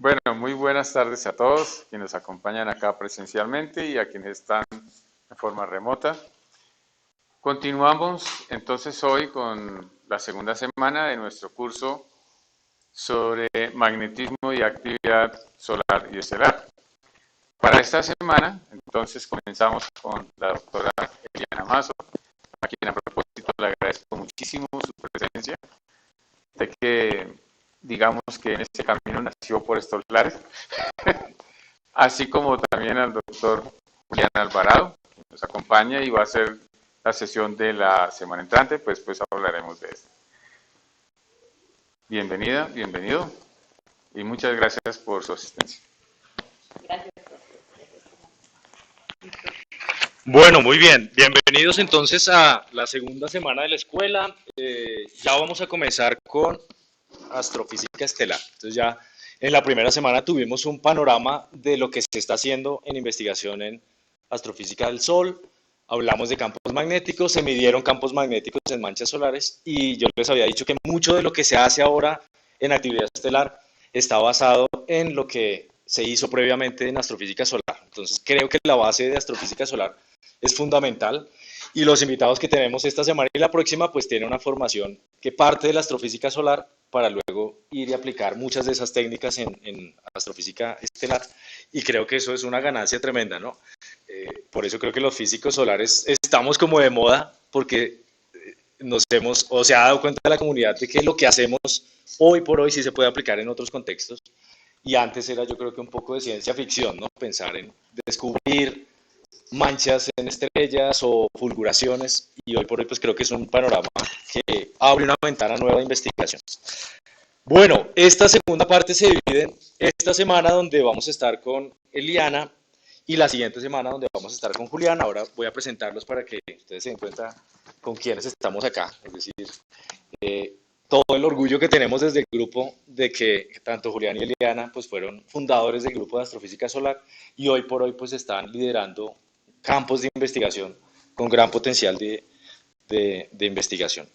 Bueno, muy buenas tardes a todos quienes nos acompañan acá presencialmente y a quienes están de forma remota. Continuamos entonces hoy con la segunda semana de nuestro curso sobre magnetismo y actividad solar y estelar. Para esta semana, entonces, comenzamos con la doctora Eliana Mazo, a quien a propósito le agradezco muchísimo su presencia, de que digamos que en este camino nació por estos lares, así como también al doctor Julián Alvarado, que nos acompaña y va a hacer la sesión de la semana entrante, pues hablaremos de eso. Bienvenida, bienvenido y muchas gracias por su asistencia. Gracias. Bueno, muy bien. Bienvenidos entonces a la segunda semana de la escuela. Ya vamos a comenzar con astrofísica estelar. Entonces ya en la primera semana tuvimos un panorama de lo que se está haciendo en investigación en astrofísica del Sol. Hablamos de campos magnéticos, se midieron campos magnéticos en manchas solares y yo les había dicho que mucho de lo que se hace ahora en actividad estelar está basado en lo que se hizo previamente en astrofísica solar. Entonces creo que la base de astrofísica solar es fundamental y los invitados que tenemos esta semana y la próxima pues tienen una formación que parte de la astrofísica solar para luego ir y aplicar muchas de esas técnicas en astrofísica estelar y creo que eso es una ganancia tremenda, ¿no? Por eso creo que los físicos solares estamos como de moda porque se ha dado cuenta la comunidad de que lo que hacemos hoy por hoy sí se puede aplicar en otros contextos y antes era yo creo que un poco de ciencia ficción, ¿no? Pensar en descubrir manchas en estrellas o fulguraciones y hoy por hoy pues creo que es un panorama que abre una ventana nueva de investigación. Bueno, esta segunda parte se divide en esta semana donde vamos a estar con Eliana y la siguiente semana donde vamos a estar con Julián. Ahora voy a presentarlos para que ustedes se den cuenta con quiénes estamos acá, es decir, todo el orgullo que tenemos desde el grupo de que tanto Julián y Eliana pues fueron fundadores del grupo de astrofísica solar y hoy por hoy pues están liderando campos de investigación con gran potencial de investigación.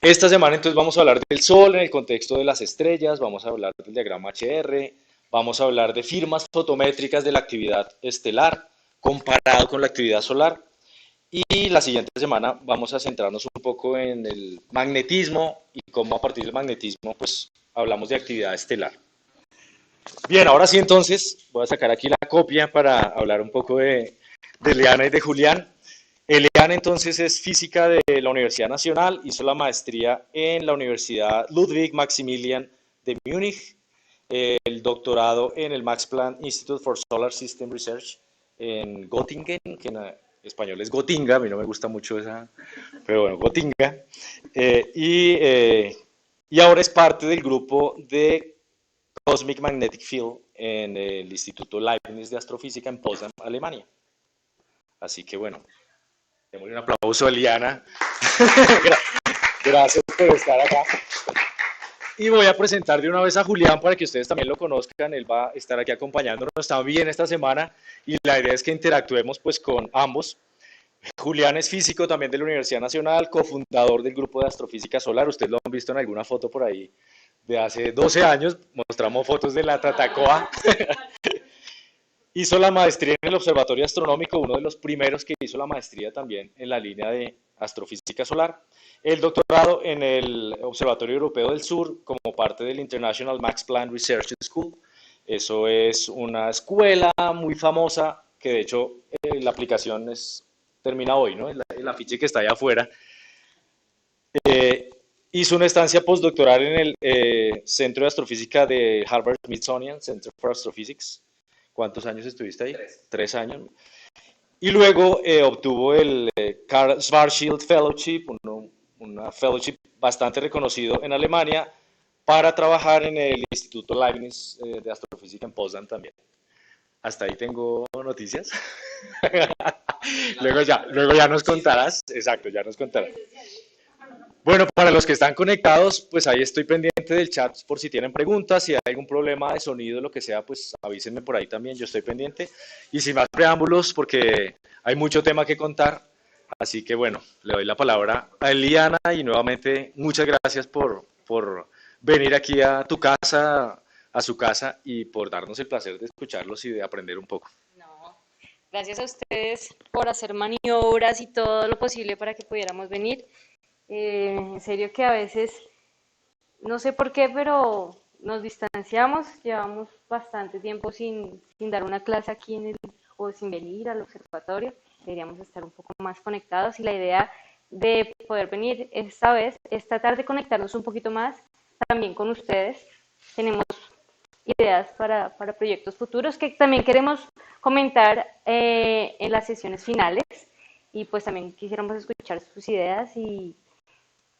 Esta semana entonces vamos a hablar del Sol en el contexto de las estrellas, vamos a hablar del diagrama HR, vamos a hablar de firmas fotométricas de la actividad estelar comparado con la actividad solar y la siguiente semana vamos a centrarnos un poco en el magnetismo y cómo a partir del magnetismo pues hablamos de actividad estelar. Bien, ahora sí entonces voy a sacar aquí la copia para hablar un poco de Eliana y de Julián. Eliana entonces es física de la Universidad Nacional, hizo la maestría en la Universidad Ludwig Maximilian de Múnich, el doctorado en el Max Planck Institute for Solar System Research en Göttingen, que en español es Gotinga, a mí no me gusta mucho esa, pero bueno, Gotinga, y ahora es parte del grupo de Cosmic Magnetic Field en el Instituto Leibniz de Astrofísica en Potsdam, Alemania. Así que bueno, démosle un aplauso a Eliana. Gracias por estar acá. Y voy a presentar de una vez a Julián para que ustedes también lo conozcan. Él va a estar aquí acompañándonos también esta semana y la idea es que interactuemos pues con ambos. Julián es físico también de la Universidad Nacional, cofundador del grupo de astrofísica solar. Ustedes lo han visto en alguna foto por ahí de hace 12 años. Mostramos fotos de la Tatacoa. Hizo la maestría en el Observatorio Astronómico, uno de los primeros que hizo la maestría también en la línea de astrofísica solar. El doctorado en el Observatorio Europeo del Sur como parte del International Max Planck Research School. Eso es una escuela muy famosa que de hecho la aplicación termina hoy, ¿no? El afiche que está allá afuera. Hizo una estancia postdoctoral en el Centro de Astrofísica de Harvard-Smithsonian Center for Astrophysics. ¿Cuántos años estuviste ahí? 3 años. Y luego obtuvo el Karl Schwarzschild Fellowship, una fellowship bastante reconocido en Alemania, para trabajar en el Instituto Leibniz de Astrofísica en Potsdam también. Hasta ahí tengo noticias. luego ya nos contarás. Exacto, ya nos contarás. Bueno, para los que están conectados, pues ahí estoy pendiente del chat por si tienen preguntas, si hay algún problema de sonido, lo que sea, pues avísenme por ahí también, yo estoy pendiente. Y sin más preámbulos, porque hay mucho tema que contar, así que bueno, le doy la palabra a Eliana y nuevamente muchas gracias por venir aquí a tu casa, a su casa y por darnos el placer de escucharlos y de aprender un poco. No, gracias a ustedes por hacer maniobras y todo lo posible para que pudiéramos venir. En serio que a veces, no sé por qué, pero nos distanciamos, llevamos bastante tiempo sin dar una clase aquí o sin venir al observatorio. Deberíamos estar un poco más conectados y la idea de poder venir esta vez es tratar de conectarnos un poquito más también con ustedes. Tenemos ideas para proyectos futuros que también queremos comentar en las sesiones finales y pues también quisiéramos escuchar sus ideas y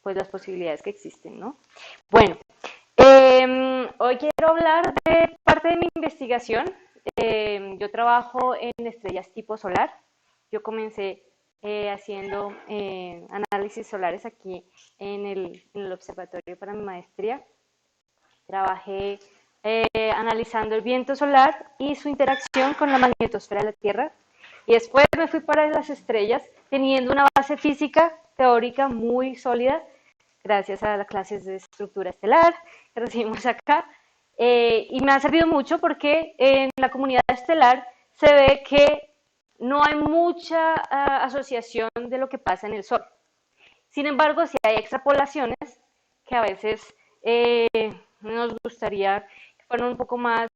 pues las posibilidades que existen, ¿no? Bueno, hoy quiero hablar de parte de mi investigación. Yo trabajo en estrellas tipo solar. Yo comencé haciendo análisis solares aquí en el observatorio para mi maestría. Trabajé analizando el viento solar y su interacción con la magnetosfera de la Tierra. Y después me fui para las estrellas, teniendo una base física teórica muy sólida, gracias a las clases de estructura estelar que recibimos acá. Y me ha servido mucho porque en la comunidad estelar se ve que no hay mucha asociación de lo que pasa en el Sol. Sin embargo, sí hay extrapolaciones que a veces nos gustaría que fueran un poco más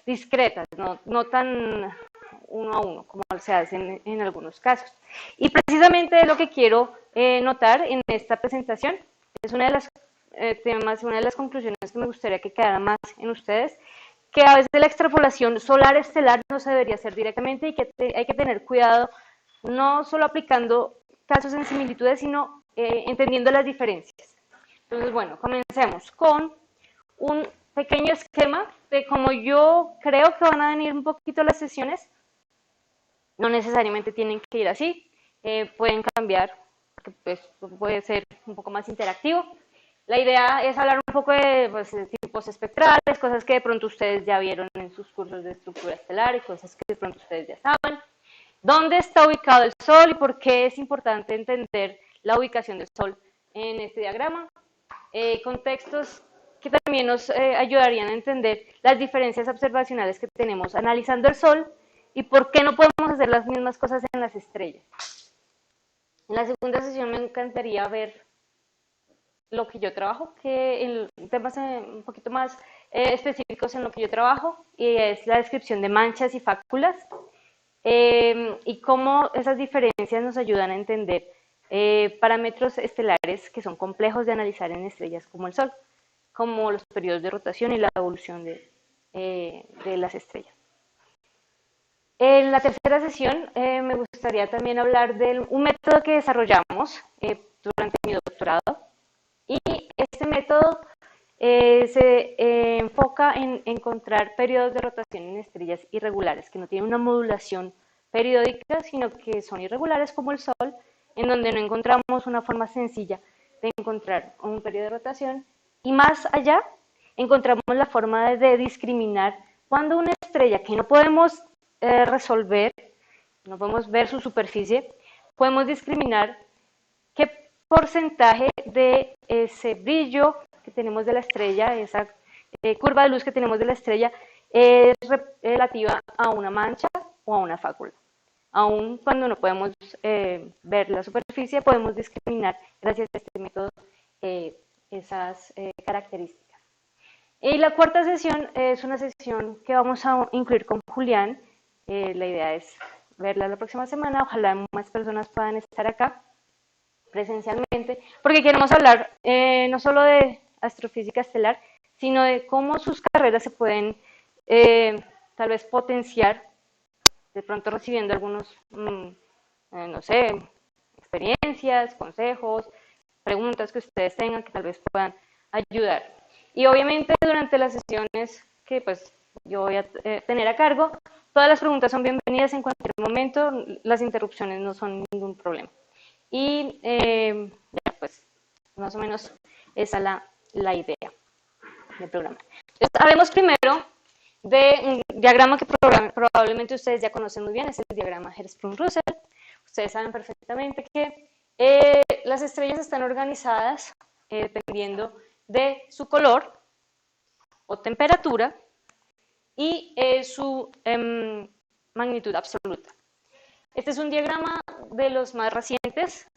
discretas, no tan uno a uno como se hace en algunos casos. Y precisamente lo que quiero notar en esta presentación es una de las temas, una de las conclusiones que me gustaría que quedara más en ustedes, que a veces la extrapolación solar estelar no se debería hacer directamente y que hay que tener cuidado, no solo aplicando casos en similitudes, sino entendiendo las diferencias. Entonces, bueno, comencemos con un pequeño esquema de cómo yo creo que van a venir un poquito las sesiones. No necesariamente tienen que ir así, pueden cambiar, porque pues, puede ser un poco más interactivo. La idea es hablar un poco de pues, tipos espectrales, cosas que de pronto ustedes ya vieron en sus cursos de estructura estelar y cosas que de pronto ustedes ya saben. ¿Dónde está ubicado el Sol y por qué es importante entender la ubicación del Sol en este diagrama? Contextos que también nos ayudarían a entender las diferencias observacionales que tenemos analizando el Sol y por qué no podemos hacer las mismas cosas en las estrellas. En la segunda sesión me encantaría ver lo que yo trabajo, que en temas un poquito más específicos en lo que yo trabajo, y es la descripción de manchas y fáculas, y cómo esas diferencias nos ayudan a entender parámetros estelares que son complejos de analizar en estrellas como el Sol, como los periodos de rotación y la evolución de las estrellas. En la tercera sesión me gustaría también hablar de un método que desarrollamos durante mi doctorado, y este método se enfoca en encontrar periodos de rotación en estrellas irregulares, que no tienen una modulación periódica, sino que son irregulares como el Sol, en donde no encontramos una forma sencilla de encontrar un periodo de rotación, y más allá encontramos la forma de discriminar cuando una estrella que no podemos resolver, no podemos ver su superficie, podemos discriminar qué porcentaje de ese brillo que tenemos de la estrella, esa curva de luz que tenemos de la estrella, es relativa a una mancha o a una fácula. Aún cuando no podemos ver la superficie, podemos discriminar, gracias a este método, esas características. Y la cuarta sesión es una sesión que vamos a incluir con Julián. La idea es verla la próxima semana, ojalá más personas puedan estar acá presencialmente, porque queremos hablar no solo de astrofísica estelar, sino de cómo sus carreras se pueden tal vez potenciar, de pronto recibiendo algunos, no sé, experiencias, consejos, preguntas que ustedes tengan que tal vez puedan ayudar. Y obviamente durante las sesiones que pues yo voy a tener a cargo, todas las preguntas son bienvenidas en cualquier momento, las interrupciones no son ningún problema. Y pues más o menos esa es la idea del programa. Entonces, hablemos primero de un diagrama que probablemente ustedes ya conocen muy bien, es el diagrama Hertzsprung-Russell. Ustedes saben perfectamente que las estrellas están organizadas dependiendo de su color, o temperatura y su magnitud absoluta. Este es un diagrama de los más recientes.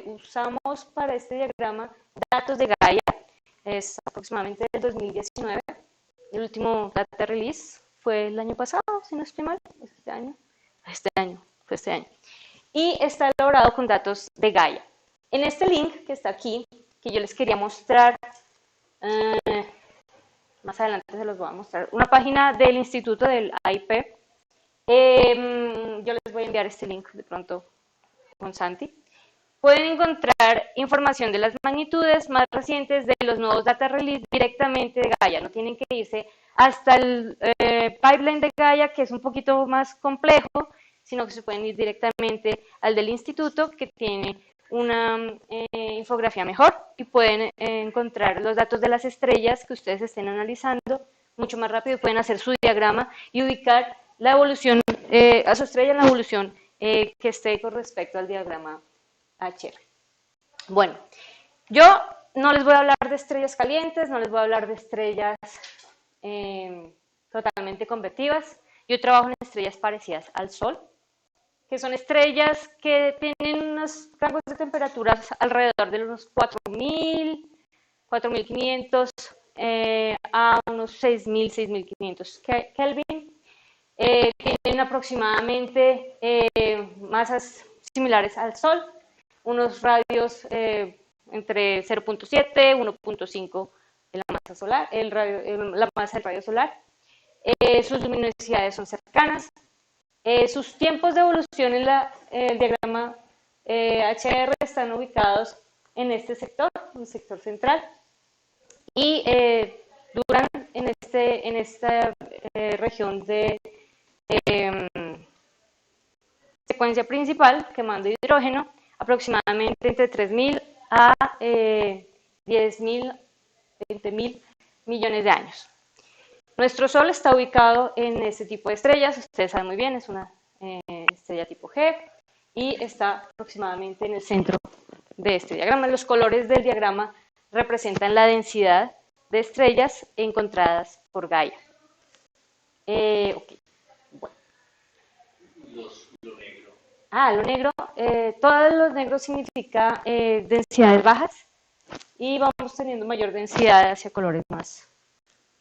Usamos para este diagrama datos de Gaia, es aproximadamente del 2019. El último data release fue el año pasado, si no estoy mal, este año. Fue este año. Y está elaborado con datos de Gaia. En este link que está aquí, que yo les quería mostrar, más adelante se los voy a mostrar, una página del Instituto del AIP. Yo les voy a enviar este link de pronto con Santi. Pueden encontrar información de las magnitudes más recientes de los nuevos data release directamente de Gaia. No tienen que irse hasta el pipeline de Gaia, que es un poquito más complejo, sino que se pueden ir directamente al del instituto, que tiene una infografía mejor, y pueden encontrar los datos de las estrellas que ustedes estén analizando mucho más rápido. Pueden hacer su diagrama y ubicar la evolución, a su estrella en la evolución que esté con respecto al diagrama HR. Bueno, yo no les voy a hablar de estrellas calientes, no les voy a hablar de estrellas totalmente convectivas. Yo trabajo en estrellas parecidas al Sol, que son estrellas que tienen unos rangos de temperaturas alrededor de unos 4.000, 4.500 a unos 6.000, 6.500 Kelvin. Tienen aproximadamente masas similares al Sol, unos radios entre 0.7 y 1.5 de la masa solar, la masa del radio solar. Sus luminosidades son cercanas. Sus tiempos de evolución en el diagrama HR están ubicados en este sector, en el sector central, y duran en esta región de secuencia principal, quemando hidrógeno, aproximadamente entre 3.000 a 10.000, 20.000 millones de años. Nuestro Sol está ubicado en este tipo de estrellas, ustedes saben muy bien, es una estrella tipo G, y está aproximadamente en el centro de este diagrama. Los colores del diagrama representan la densidad de estrellas encontradas por Gaia. Okay. Bueno. Lo negro. Lo negro, todos los negros significa densidades bajas, y vamos teniendo mayor densidad hacia colores más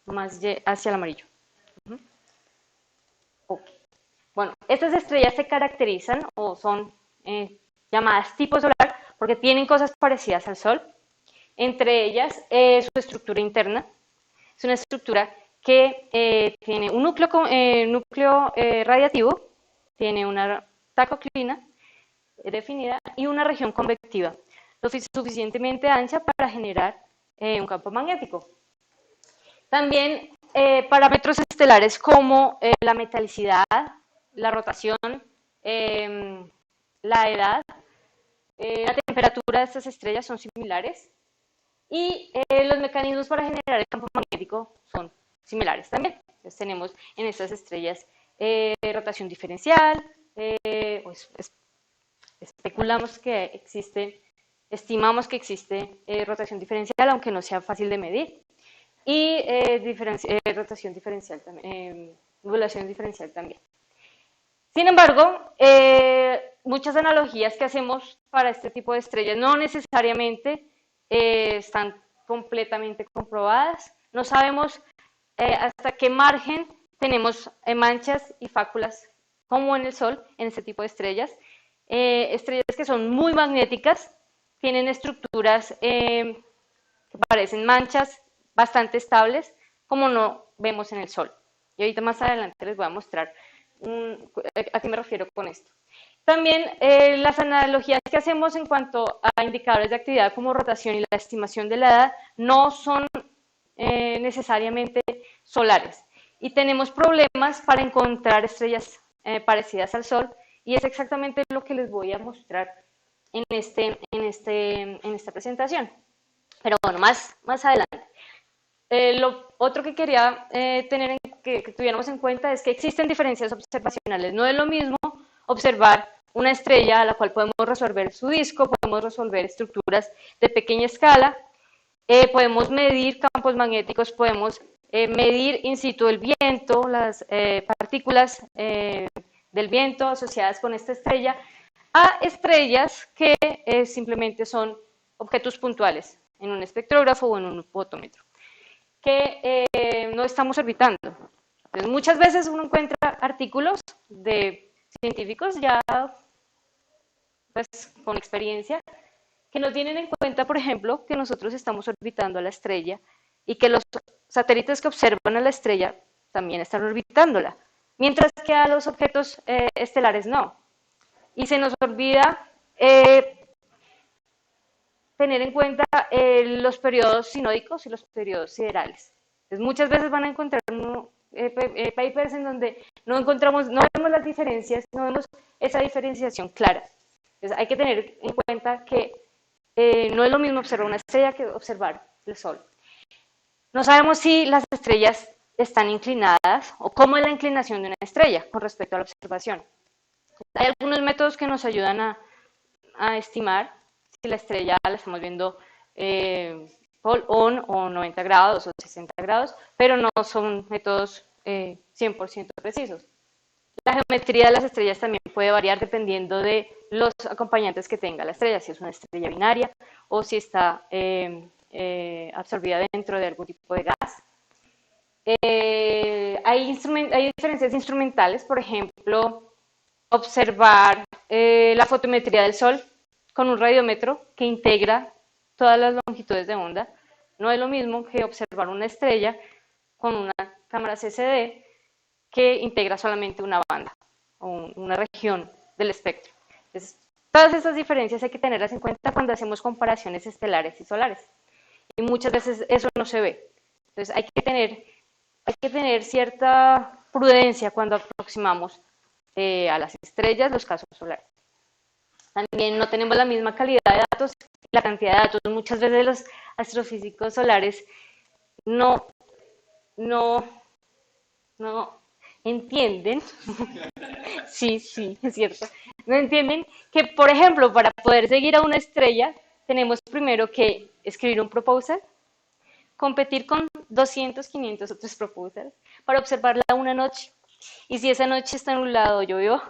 hacia el amarillo. Okay. Bueno, estas estrellas se caracterizan o son llamadas tipo solar porque tienen cosas parecidas al Sol. Entre ellas, su estructura interna. Es una estructura que tiene un núcleo radiativo, tiene una tacoclina definida y una región convectiva, lo suficientemente ancha para generar un campo magnético. También parámetros estelares como la metalicidad, la rotación, la edad, la temperatura de estas estrellas son similares, y los mecanismos para generar el campo magnético son similares también. Entonces tenemos en estas estrellas rotación diferencial, estimamos que existe rotación diferencial, aunque no sea fácil de medir, y rotación diferencial también, nubulación diferencial también. Sin embargo, muchas analogías que hacemos para este tipo de estrellas no necesariamente están completamente comprobadas. No sabemos hasta qué margen tenemos manchas y fáculas, como en el Sol, en este tipo de estrellas. Estrellas que son muy magnéticas, tienen estructuras que parecen manchas bastante estables, como no vemos en el Sol. Y ahorita más adelante les voy a mostrar a qué me refiero con esto. También las analogías que hacemos en cuanto a indicadores de actividad como rotación y la estimación de la edad no son necesariamente solares. Y tenemos problemas para encontrar estrellas parecidas al Sol, y es exactamente lo que les voy a mostrar en esta presentación. Pero bueno, más adelante. Lo otro que quería que tuviéramos en cuenta es que existen diferencias observacionales. No es lo mismo observar una estrella a la cual podemos resolver su disco, podemos resolver estructuras de pequeña escala, Podemos medir campos magnéticos, podemos medir in situ el viento, las partículas del viento asociadas con esta estrella, a estrellas que simplemente son objetos puntuales en un espectrógrafo o en un fotómetro, que no estamos orbitando. Entonces, muchas veces uno encuentra artículos de científicos ya pues, con experiencia que no tienen en cuenta, por ejemplo, que nosotros estamos orbitando a la estrella y que los satélites que observan a la estrella también están orbitándola, mientras que a los objetos estelares no. Y se nos olvida tener en cuenta los periodos sinódicos y los periodos siderales. Entonces, muchas veces van a encontrar papers en donde no encontramos, no vemos las diferencias, no vemos esa diferenciación clara. Entonces, hay que tener en cuenta que no es lo mismo observar una estrella que observar el Sol. No sabemos si las estrellas están inclinadas o cómo es la inclinación de una estrella con respecto a la observación. Hay algunos métodos que nos ayudan a estimar si la estrella la estamos viendo on o 90 grados o 60 grados, pero no son métodos 100% precisos. La geometría de las estrellas también puede variar dependiendo de los acompañantes que tenga la estrella, si es una estrella binaria o si está absorbida dentro de algún tipo de gas. Hay diferencias instrumentales, por ejemplo, observar la fotometría del Sol con un radiómetro que integra todas las longitudes de onda. No es lo mismo que observar una estrella con una cámara CCD que integra solamente una banda o una región del espectro. Entonces, todas esas diferencias hay que tenerlas en cuenta cuando hacemos comparaciones estelares y solares. Y muchas veces eso no se ve. Entonces, hay que tener cierta prudencia cuando aproximamos a las estrellas los casos solares. También no tenemos la misma calidad de datos y la cantidad de datos. Muchas veces los astrofísicos solares no entienden, sí, es cierto, no entienden que, por ejemplo, para poder seguir a una estrella, tenemos primero que escribir un proposal, competir con 200, 500 otros proposals para observarla una noche. Y si esa noche está nublado o llovió,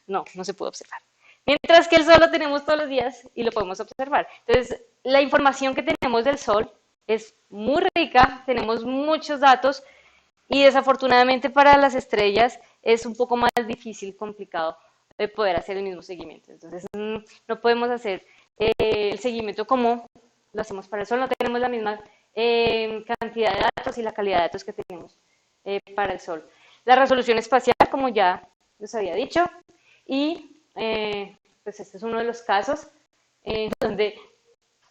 no se puede observar. Mientras que el Sol lo tenemos todos los días y lo podemos observar. Entonces, la información que tenemos del Sol es muy rica, tenemos muchos datos y desafortunadamente para las estrellas es un poco más difícil, complicado de poder hacer el mismo seguimiento. Entonces, no podemos hacer el seguimiento como lo hacemos para el Sol, no tenemos la misma cantidad de datos y la calidad de datos que tenemos para el Sol. La resolución espacial, como ya les había dicho, y pues este es uno de los casos donde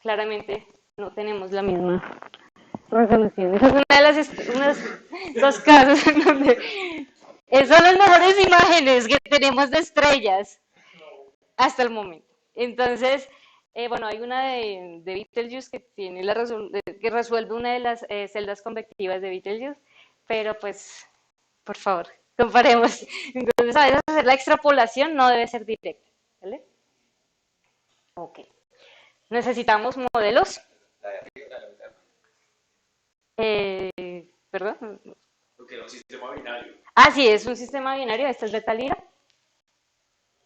claramente no tenemos la misma resolución. Esa es una de las dos casos en donde son las mejores imágenes que tenemos de estrellas hasta el momento. Entonces, bueno, hay una de Betelgeuse que tiene que resuelve una de las celdas convectivas de Betelgeuse, pero pues, por favor, comparemos. Entonces, a veces hacer la extrapolación no debe ser directa, ¿vale? Ok. Necesitamos modelos. ¿Perdón? Porque era un sistema binario. Ah, sí, es un sistema binario. Este es Beta Lyra.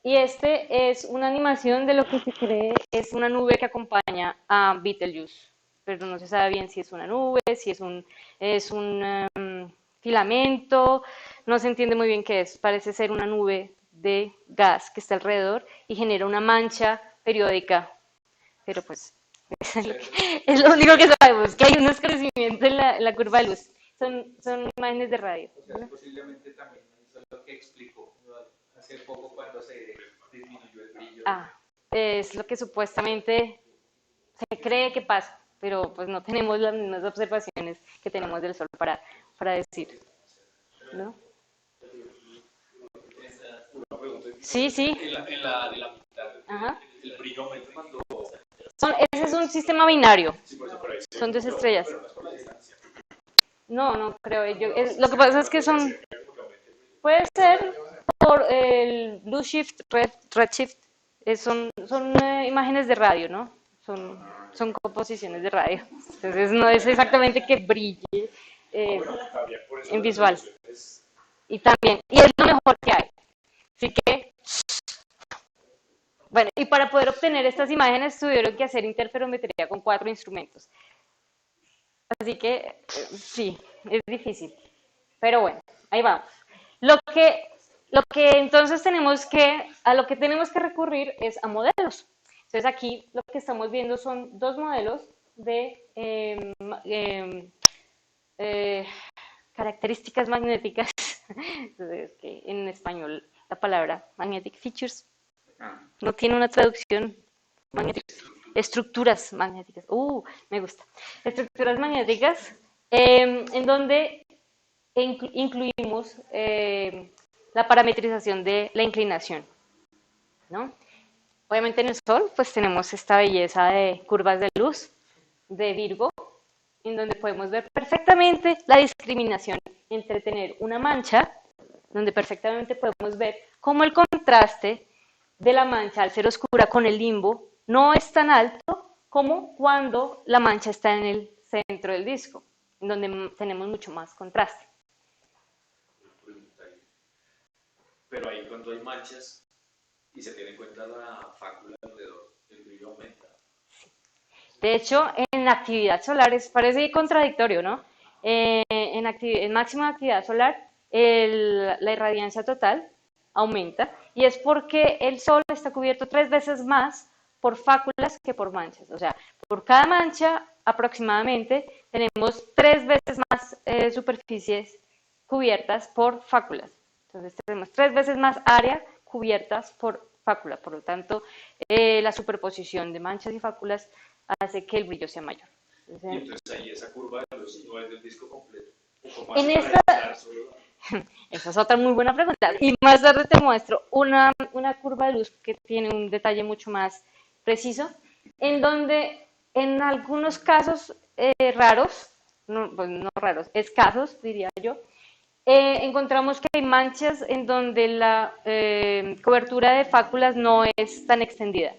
Y este es una animación de lo que se cree es una nube que acompaña a Betelgeuse. Pero no se sabe bien si es una nube, si es un filamento. No se entiende muy bien qué es. Parece ser una nube de gas que está alrededor y genera una mancha periódica. Pero pues es lo único que sabemos, que hay un oscurecimiento en la curva de luz. Son imágenes de radio. O sea, posiblemente también eso es lo que explicó hace poco cuando se disminuyó el brillo. Es lo que supuestamente se cree que pasa, pero pues no tenemos las mismas observaciones que tenemos del Sol para decir, ¿no? Sí. En la de la mitad, Ajá. el brilómetro cuando... Ese es un sistema binario. Sí, por eso, por ahí. Son dos estrellas. No creo. Lo que pasa es que puede ser por el blue shift, red shift. Son imágenes de radio, ¿no? son composiciones de radio. Entonces no es exactamente que brille en visual. Y también, y es lo mejor que hay. Así que, bueno, y para poder obtener estas imágenes tuvieron que hacer interferometría con 4 instrumentos. Así que, sí, es difícil. Pero bueno, ahí vamos. Lo que entonces a lo que tenemos que recurrir es a modelos. Entonces aquí lo que estamos viendo son 2 modelos de características magnéticas. Entonces, que en español la palabra magnetic features no tiene una traducción. Estructuras magnéticas. Me gusta. Estructuras magnéticas en donde incluimos la parametrización de la inclinación, ¿no? Obviamente en el Sol pues tenemos esta belleza de curvas de luz de Virgo, en donde podemos ver perfectamente la discriminación entre tener una mancha, donde perfectamente podemos ver cómo el contraste de la mancha al ser oscura con el limbo no es tan alto como cuando la mancha está en el centro del disco, en donde tenemos mucho más contraste. Pero ahí cuando hay manchas y se tiene en cuenta la fácula alrededor, el brillo aumenta. De hecho, en actividad solar parece contradictorio, ¿no? En máxima actividad solar, la irradiancia total aumenta y es porque el Sol está cubierto 3 veces más por fáculas que por manchas. O sea, por cada mancha aproximadamente tenemos 3 veces más superficies cubiertas por fáculas. Entonces tenemos 3 veces más área cubiertas por fáculas. Por lo tanto, la superposición de manchas y fáculas hace que el brillo sea mayor. Y entonces ahí esa curva de luz no es del disco completo. En esta, esa es otra muy buena pregunta. Y más tarde te muestro una curva de luz que tiene un detalle mucho más preciso, en donde en algunos casos raros, pues no raros, escasos diría yo, encontramos que hay manchas en donde la cobertura de fáculas no es tan extendida.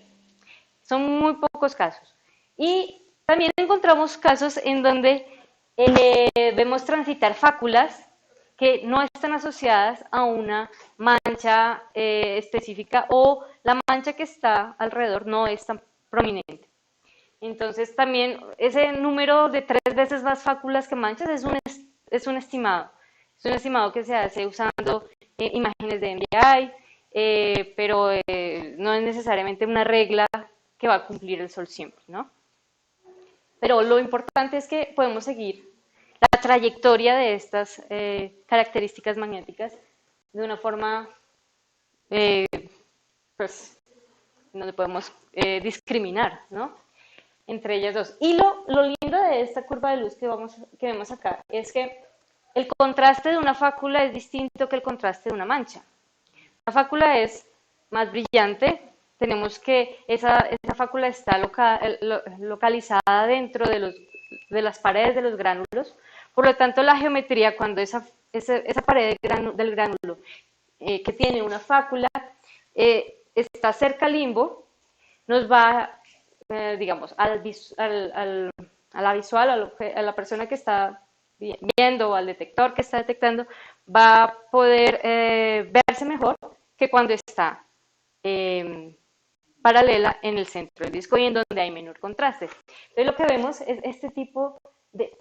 Son muy pocos casos. Y también encontramos casos en donde vemos transitar fáculas que no están asociadas a una mancha específica o la mancha que está alrededor no es tan prominente. Entonces también ese número de 3 veces más fáculas que manchas es un estimado. Es un estimado que se hace usando imágenes de NDVI, pero no es necesariamente una regla que va a cumplir el Sol siempre, ¿no? Pero lo importante es que podemos seguir la trayectoria de estas características magnéticas de una forma, pues, donde podemos discriminar, ¿no? Entre ellas dos. Y lo lindo de esta curva de luz que vemos acá es que el contraste de una fácula es distinto que el contraste de una mancha. La fácula es más brillante, tenemos que esa fácula está localizada dentro de las paredes de los gránulos, por lo tanto la geometría cuando esa pared del gránulo que tiene una fácula está cerca al limbo, nos va, digamos, a la visual, a la persona que está viendo o al detector que está detectando, va a poder verse mejor que cuando está paralela en el centro del disco y en donde hay menor contraste. Entonces lo que vemos es este tipo de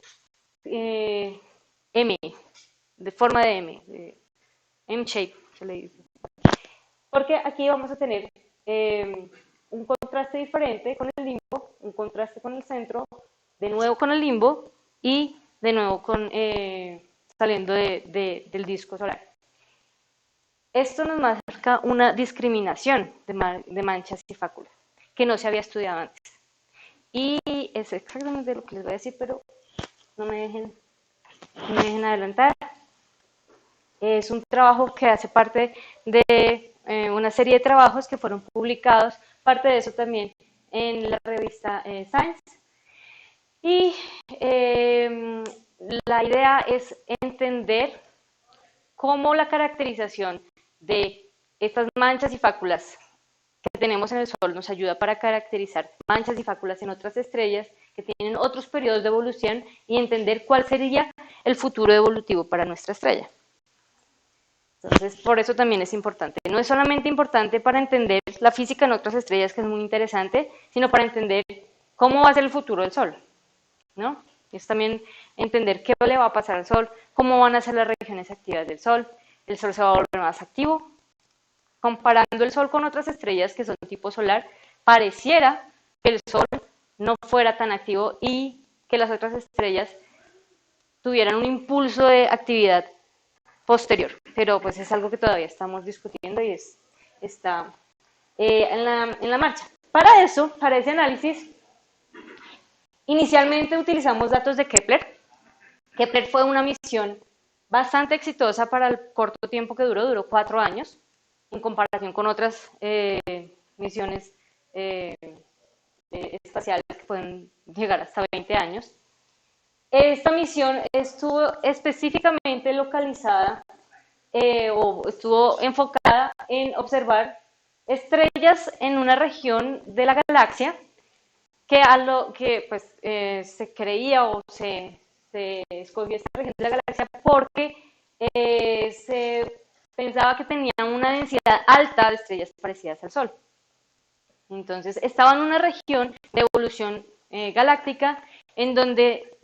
M, de forma de M, de M-shape, se le dice. Porque aquí vamos a tener un contraste diferente con el limbo, un contraste con el centro, de nuevo con el limbo y de nuevo saliendo del disco solar. Esto nos marca una discriminación de manchas y fáculas que no se había estudiado antes. Y es exactamente lo que les voy a decir, pero no me dejen adelantar. Es un trabajo que hace parte de una serie de trabajos que fueron publicados, parte de eso también en la revista Science. Y la idea es entender cómo la caracterización de estas manchas y fáculas que tenemos en el Sol nos ayuda para caracterizar manchas y fáculas en otras estrellas que tienen otros periodos de evolución y entender cuál sería el futuro evolutivo para nuestra estrella. Entonces, por eso también es importante. No es solamente importante para entender la física en otras estrellas, que es muy interesante, sino para entender cómo va a ser el futuro del Sol, ¿no? Es también entender qué le va a pasar al Sol, cómo van a ser las regiones activas del Sol. El Sol se va a volver más activo. Comparando el Sol con otras estrellas que son tipo solar, pareciera que el Sol no fuera tan activo y que las otras estrellas tuvieran un impulso de actividad posterior, pero pues es algo que todavía estamos discutiendo y está en la marcha. Para eso, para ese análisis, inicialmente utilizamos datos de Kepler. Kepler fue una misión bastante exitosa para el corto tiempo que duró 4 años, en comparación con otras misiones espaciales que pueden llegar hasta 20 años. Esta misión estuvo específicamente localizada o estuvo enfocada en observar estrellas en una región de la galaxia que pues, se creía o se escogió esta región de la galaxia porque se pensaba que tenía una densidad alta de estrellas parecidas al Sol. Entonces, estaba en una región de evolución galáctica en donde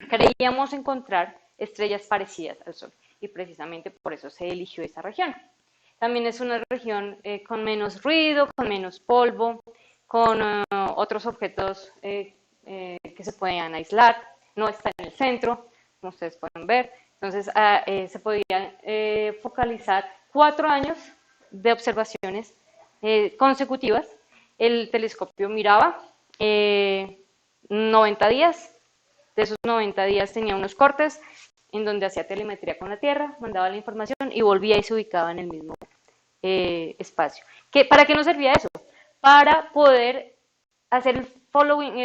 creíamos encontrar estrellas parecidas al Sol, y precisamente por eso se eligió esa región. También es una región con menos ruido, con menos polvo, con otros objetos que se pueden aislar, no está en el centro, como ustedes pueden ver. Entonces, se podían focalizar 4 años de observaciones consecutivas. El telescopio miraba 90 días, de esos 90 días tenía unos cortes en donde hacía telemetría con la Tierra, mandaba la información y volvía y se ubicaba en el mismo espacio. ¿Para qué nos servía eso? Para poder hacer el following,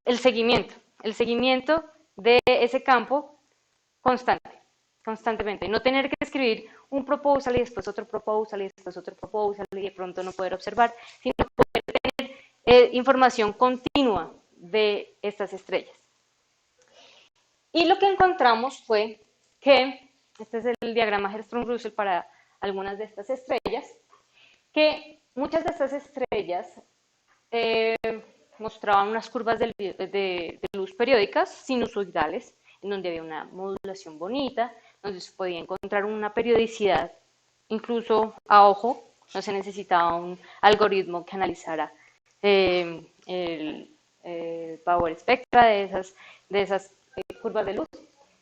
el seguimiento de ese campo constantemente. No tener que escribir un proposal y después otro proposal y después otro proposal y de pronto no poder observar, sino poder tener información continua de estas estrellas. Y lo que encontramos fue que, este es el diagrama Hertzsprung-Russell para algunas de estas estrellas, que muchas de estas estrellas mostraban unas curvas de luz periódicas sinusoidales, en donde había una modulación bonita, donde se podía encontrar una periodicidad incluso a ojo, no se necesitaba un algoritmo que analizara el power spectra de esas curvas de luz,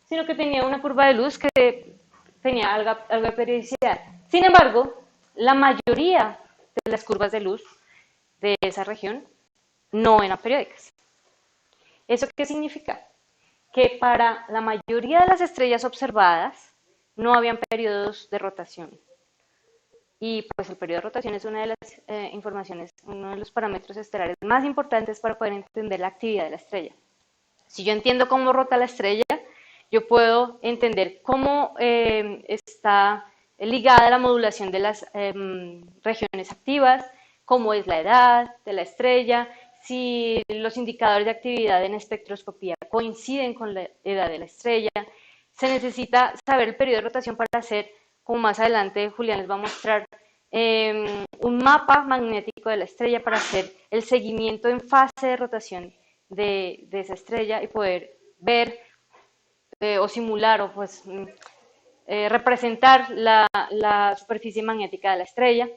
sino que tenía una curva de luz que tenía algo de periodicidad. Sin embargo, la mayoría de las curvas de luz de esa región no eran periódicas. ¿Eso qué significa? Que para la mayoría de las estrellas observadas no habían periodos de rotación. Y pues el periodo de rotación es una de las informaciones, uno de los parámetros estelares más importantes para poder entender la actividad de la estrella. Si yo entiendo cómo rota la estrella, yo puedo entender cómo está ligada la modulación de las regiones activas, cómo es la edad de la estrella, si los indicadores de actividad en espectroscopía coinciden con la edad de la estrella. Se necesita saber el periodo de rotación para hacer, como más adelante Julián les va a mostrar, un mapa magnético de la estrella para hacer el seguimiento en fase de rotación de esa estrella y poder ver o simular o pues representar la superficie magnética de la estrella.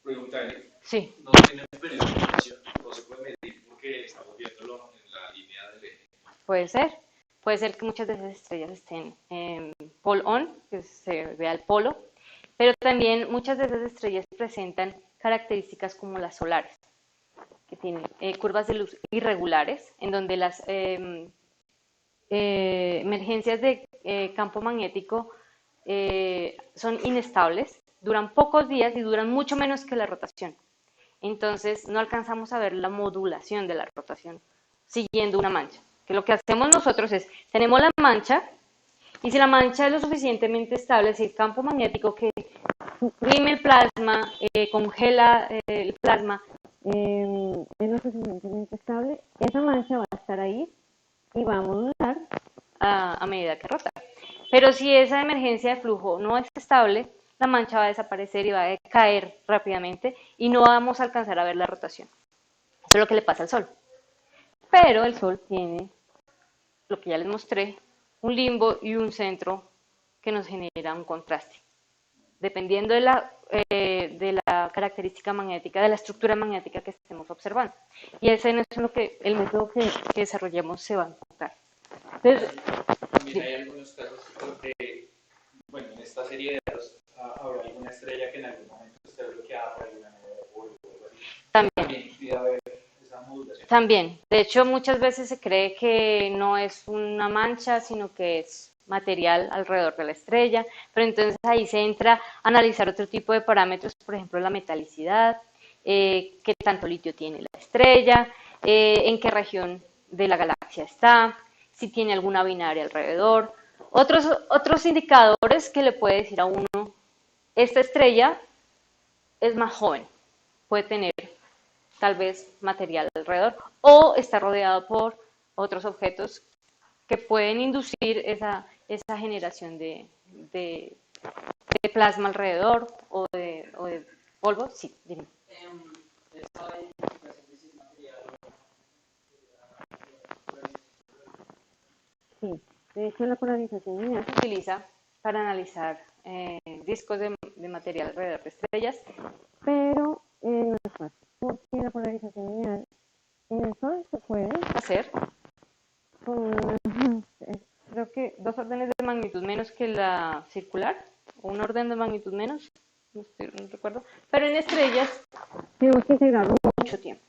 Pregunta, Sí. ¿no tiene periodo de rotación? ¿No se puede medir porque estamos viéndolo en la línea del eje? Puede ser que muchas de esas estrellas estén en pole on, que se vea el polo, pero también muchas de esas estrellas presentan características como las solares, que tienen curvas de luz irregulares, en donde las emergencias de campo magnético son inestables, duran pocos días y duran mucho menos que la rotación. Entonces no alcanzamos a ver la modulación de la rotación siguiendo una mancha. Que lo que hacemos nosotros es, tenemos la mancha, y si la mancha es lo suficientemente estable, si el campo magnético que suprime el plasma, congela el plasma, es lo suficientemente estable, esa mancha va a estar ahí y va a modular a medida que rota. Pero si esa emergencia de flujo no es estable, la mancha va a desaparecer y va a caer rápidamente y no vamos a alcanzar a ver la rotación. Eso es lo que le pasa al Sol. Pero el Sol tiene, lo que ya les mostré, un limbo y un centro que nos genera un contraste. Dependiendo de la característica magnética, de la estructura magnética que estemos observando. Y ese es lo que el método que desarrollemos se va a enfocar. Entonces, También hay algunos casos donde, bueno, en esta serie de datos habrá alguna estrella que en algún momento esté bloqueada por alguna nube de polvo o algo así. También pide ver esa modulación. También, de hecho, muchas veces se cree que no es una mancha, sino que es material alrededor de la estrella, pero entonces ahí se entra a analizar otro tipo de parámetros, por ejemplo, la metalicidad, qué tanto litio tiene la estrella, en qué región de la galaxia está, si tiene alguna binaria alrededor. Otros indicadores que le puede decir a uno, esta estrella es más joven, puede tener tal vez material alrededor, o está rodeado por otros objetos que pueden inducir esa generación de plasma alrededor o de polvo. Sí, dime. sí. De hecho, la polarización lineal Se utiliza para analizar discos de material alrededor de estrellas. pero no es fácil, porque la polarización lineal en el Sol se puede Hacer con una, creo que 2 órdenes de magnitud menos que la circular, o un orden de magnitud menos, no recuerdo, pero en estrellas tenemos que integrarlo. mucho tiempo.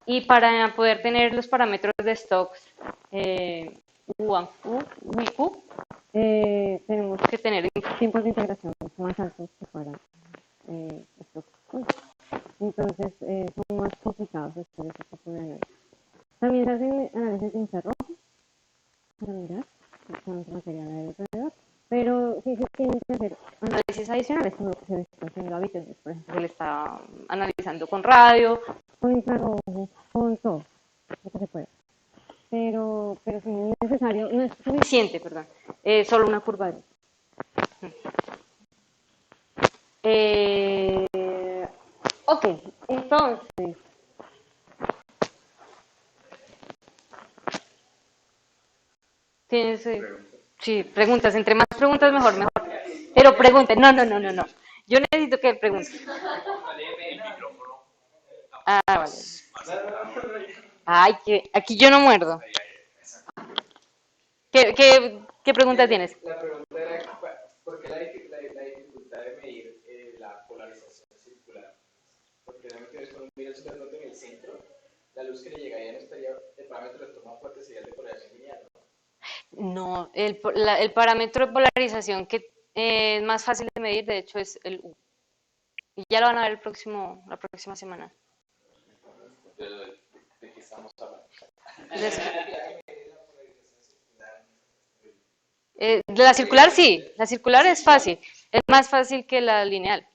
Y para poder tener los parámetros de Stokes, U y Q, Tenemos que tener tiempos de integración más altos que para estos. Entonces, son más complicados hacer ese tipo de análisis. También se hacen análisis de infrarrojo para mirar cuánto material hay alrededor, pero sí se tienen que hacer análisis adicionales. como lo que se está haciendo habitualmente, por ejemplo, Se le está analizando con radio, con infrarrojo, con todo lo que se puede. Pero si no es necesario, no es suficiente, perdón, solo una curva de luz. Ok, entonces, ¿Tienes, sí, preguntas, entre más preguntas mejor, mejor. Pero pregunten, no. Yo necesito que pregunten. Ah, vale. Ay, que aquí yo no muerdo. ¿Qué pregunta tienes? La pregunta era, ¿por qué la dificultad de medir la polarización circular? Porque realmente cuando mira el supernote en el centro, la luz que le llegaría no estaría, el parámetro de toma fuerte sería el de polarización lineal, ¿no? No, el parámetro de polarización que es más fácil de medir, de hecho, es el U. Y ya lo van a ver la próxima semana. ¿De qué estamos hablando? De la circular sí, la circular es fácil, es más fácil que la lineal.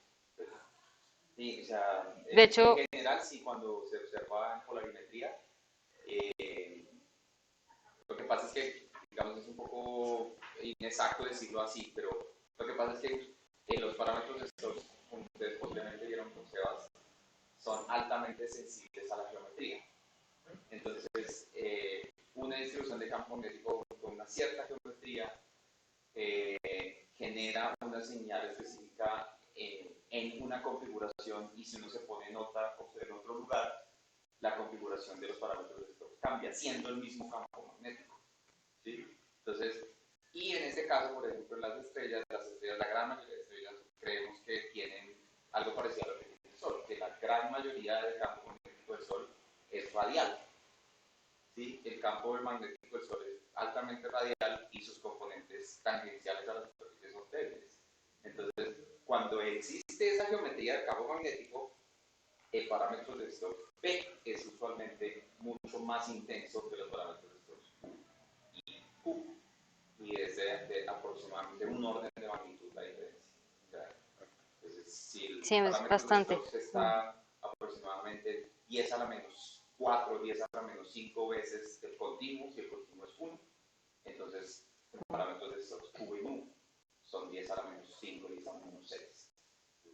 Sí, o sea, De hecho, en general, sí, cuando se observa en polarimetría, lo que pasa es que, digamos, es un poco inexacto decirlo así, pero lo que pasa es que los parámetros de estos, como ustedes posiblemente vieron con Sebas, son altamente sensibles a la geometría. Entonces, una distribución de campo magnético con una cierta geometría genera una señal específica en una configuración, y si uno se pone en otro lugar, la configuración de los parámetros de esto cambia, siendo el mismo campo magnético. ¿Sí? Entonces, y en este caso, por ejemplo, las estrellas, la gran mayoría de estrellas, creemos que tienen algo parecido a lo que tiene el Sol, que la gran mayoría del campo magnético del Sol es radial. ¿Sí? El campo magnético del Sol es altamente radial y sus componentes tangenciales a la superficie son débiles. Entonces, cuando existe esa geometría del campo magnético, el parámetro de Stokes P es usualmente mucho más intenso que los parámetros de Stokes y Q, y es de aproximadamente un orden de magnitud la diferencia. Entonces, Si el Sí, es parámetro bastante. de Stokes está aproximadamente 10 a la menos 4, 10 a la menos 5 veces el continuo, si el continuo es 1, entonces los parámetros de Stokes Q en 1 son 10 a la menos 5, 10 a la menos 6.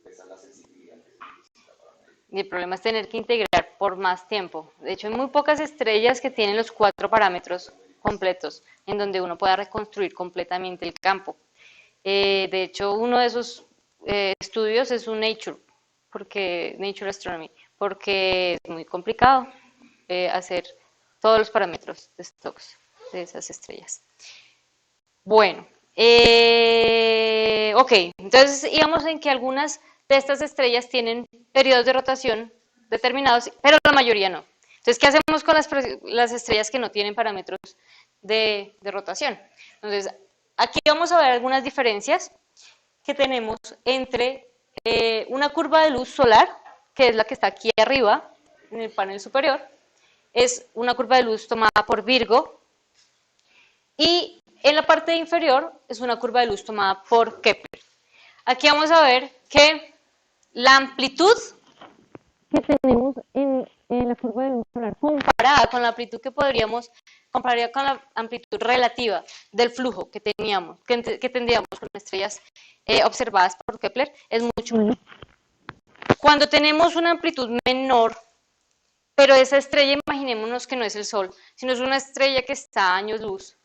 Esa es la sensibilidad que se necesita para medir. Y el problema es tener que integrar por más tiempo. De hecho, hay muy pocas estrellas que tienen los 4 parámetros completos, en donde uno pueda reconstruir completamente el campo. De hecho, uno de esos estudios es un Nature Astronomy, porque es muy complicado hacer todos los parámetros de Stokes de esas estrellas. Bueno, ok, entonces íbamos en que algunas de estas estrellas tienen periodos de rotación determinados, pero la mayoría no. Entonces, ¿qué hacemos con las estrellas que no tienen parámetros de rotación? Entonces, aquí vamos a ver algunas diferencias que tenemos entre una curva de luz solar, que es la que está aquí arriba, en el panel superior, es una curva de luz tomada por Virgo, y en la parte inferior es una curva de luz tomada por Kepler. Aquí vamos a ver que la amplitud Que tenemos en la curva de luz solar comparada con la amplitud que compararía con la amplitud relativa del flujo que teníamos, que tendríamos con estrellas observadas por Kepler, es mucho menor. Cuando tenemos una amplitud menor, pero esa estrella, imaginémonos que no es el Sol, sino es una estrella que está a años luz,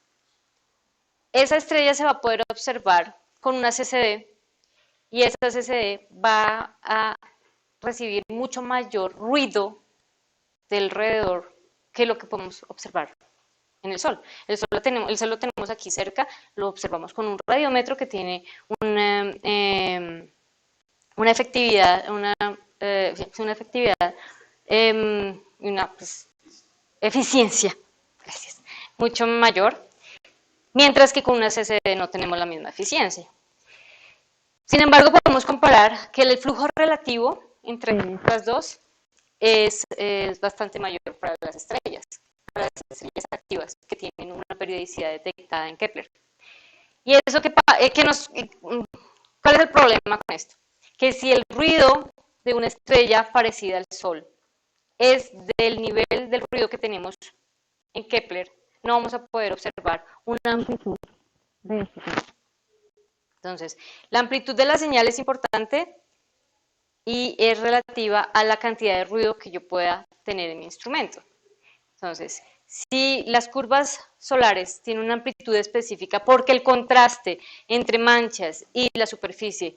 esa estrella se va a poder observar con una CCD y esa CCD va a recibir mucho mayor ruido del alrededor que lo que podemos observar en el Sol. El Sol lo tenemos aquí cerca, lo observamos con un radiómetro que tiene una efectividad, una eficiencia, gracias, mucho mayor, mientras que con una CCD no tenemos la misma eficiencia. Sin embargo, podemos comparar que el flujo relativo entre las dos es bastante mayor para las estrellas activas que tienen una periodicidad detectada en Kepler. ¿Y eso cuál es el problema con esto? Que si el ruido de una estrella parecida al Sol es del nivel del ruido que tenemos en Kepler, no vamos a poder observar una amplitud de este tipo. Entonces, la amplitud de la señal es importante y es relativa a la cantidad de ruido que yo pueda tener en mi instrumento. Entonces, si las curvas solares tienen una amplitud específica porque el contraste entre manchas y la superficie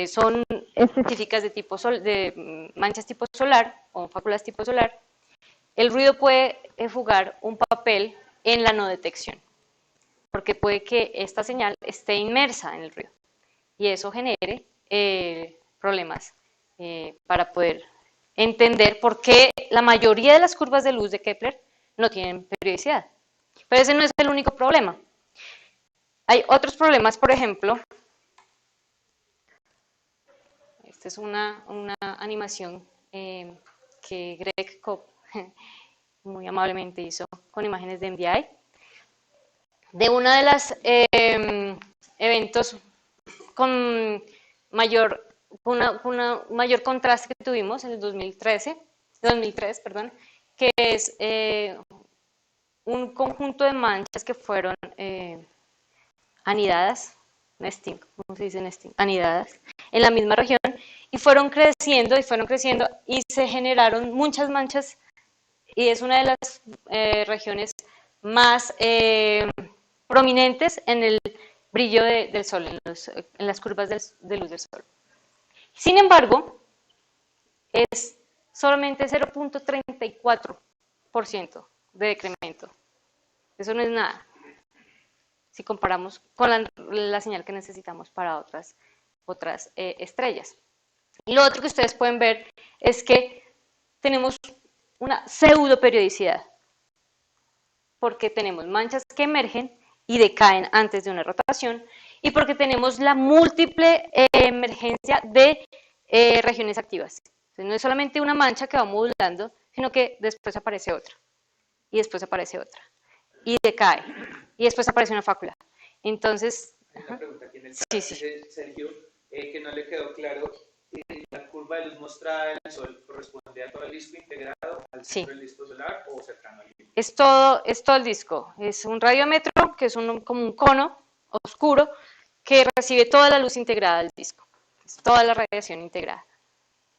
son específicas de manchas tipo solar o fáculas tipo solar, el ruido puede jugar un papel en la no detección, porque puede que esta señal esté inmersa en el ruido y eso genere problemas para poder entender por qué la mayoría de las curvas de luz de Kepler no tienen periodicidad. Pero ese no es el único problema. Hay otros problemas, por ejemplo, esta es una animación que Greg Kopp muy amablemente hizo con imágenes de NDI, de uno de los eventos con mayor contraste que tuvimos en el 2003, que es un conjunto de manchas que fueron anidadas, nesting, ¿cómo se dice nesting? Anidadas, en la misma región, y fueron creciendo y se generaron muchas manchas, y es una de las regiones más prominentes en el brillo del Sol, en las curvas de luz del Sol. Sin embargo, es solamente 0.34% de decremento. Eso no es nada, si comparamos con la señal que necesitamos para otras estrellas. Y lo otro que ustedes pueden ver es que tenemos una pseudoperiodicidad, porque tenemos manchas que emergen y decaen antes de una rotación, y porque tenemos la múltiple emergencia de regiones activas. Entonces, no es solamente una mancha que va modulando, sino que después aparece otra, y después aparece otra, y decae, y después aparece una fácula. Entonces, hay una pregunta aquí en el chat, dice Sergio, que no le quedó claro la curva de luz mostrada del Sol corresponde a todo el disco integrado, al Sí. centro del disco solar o cercano al límite. Es todo el disco. Es un radiómetro, que es como un cono oscuro, que recibe toda la luz integrada del disco. Es toda la radiación integrada.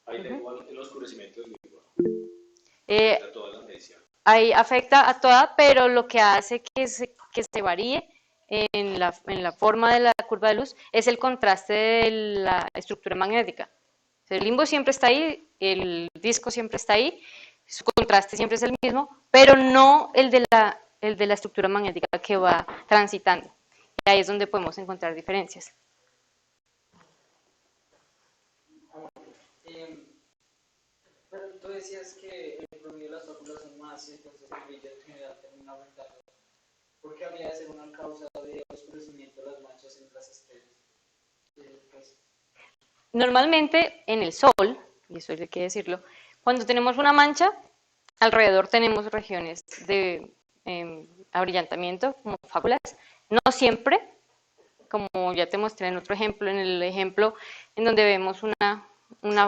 Ahí tengo el oscurecimiento del mismo, Eh, a toda la medición. Ahí afecta a toda, pero lo que hace que se varíe en la forma de la curva de luz es el contraste de la estructura magnética. O sea, el limbo siempre está ahí, el disco siempre está ahí, su contraste siempre es el mismo, pero no el de la estructura magnética que va transitando. Y ahí es donde podemos encontrar diferencias. Pero tú decías que el promedio de las fórmulas son más, y entonces el brillo en general termina aumentando. ¿Por qué habría de ser una causa de oscurecimiento de las manchas entre las estrellas? Pues, Normalmente en el Sol, y eso hay que decirlo, cuando tenemos una mancha, alrededor tenemos regiones de abrillantamiento, como fábulas. No siempre, como ya te mostré en otro ejemplo, en el ejemplo en donde vemos una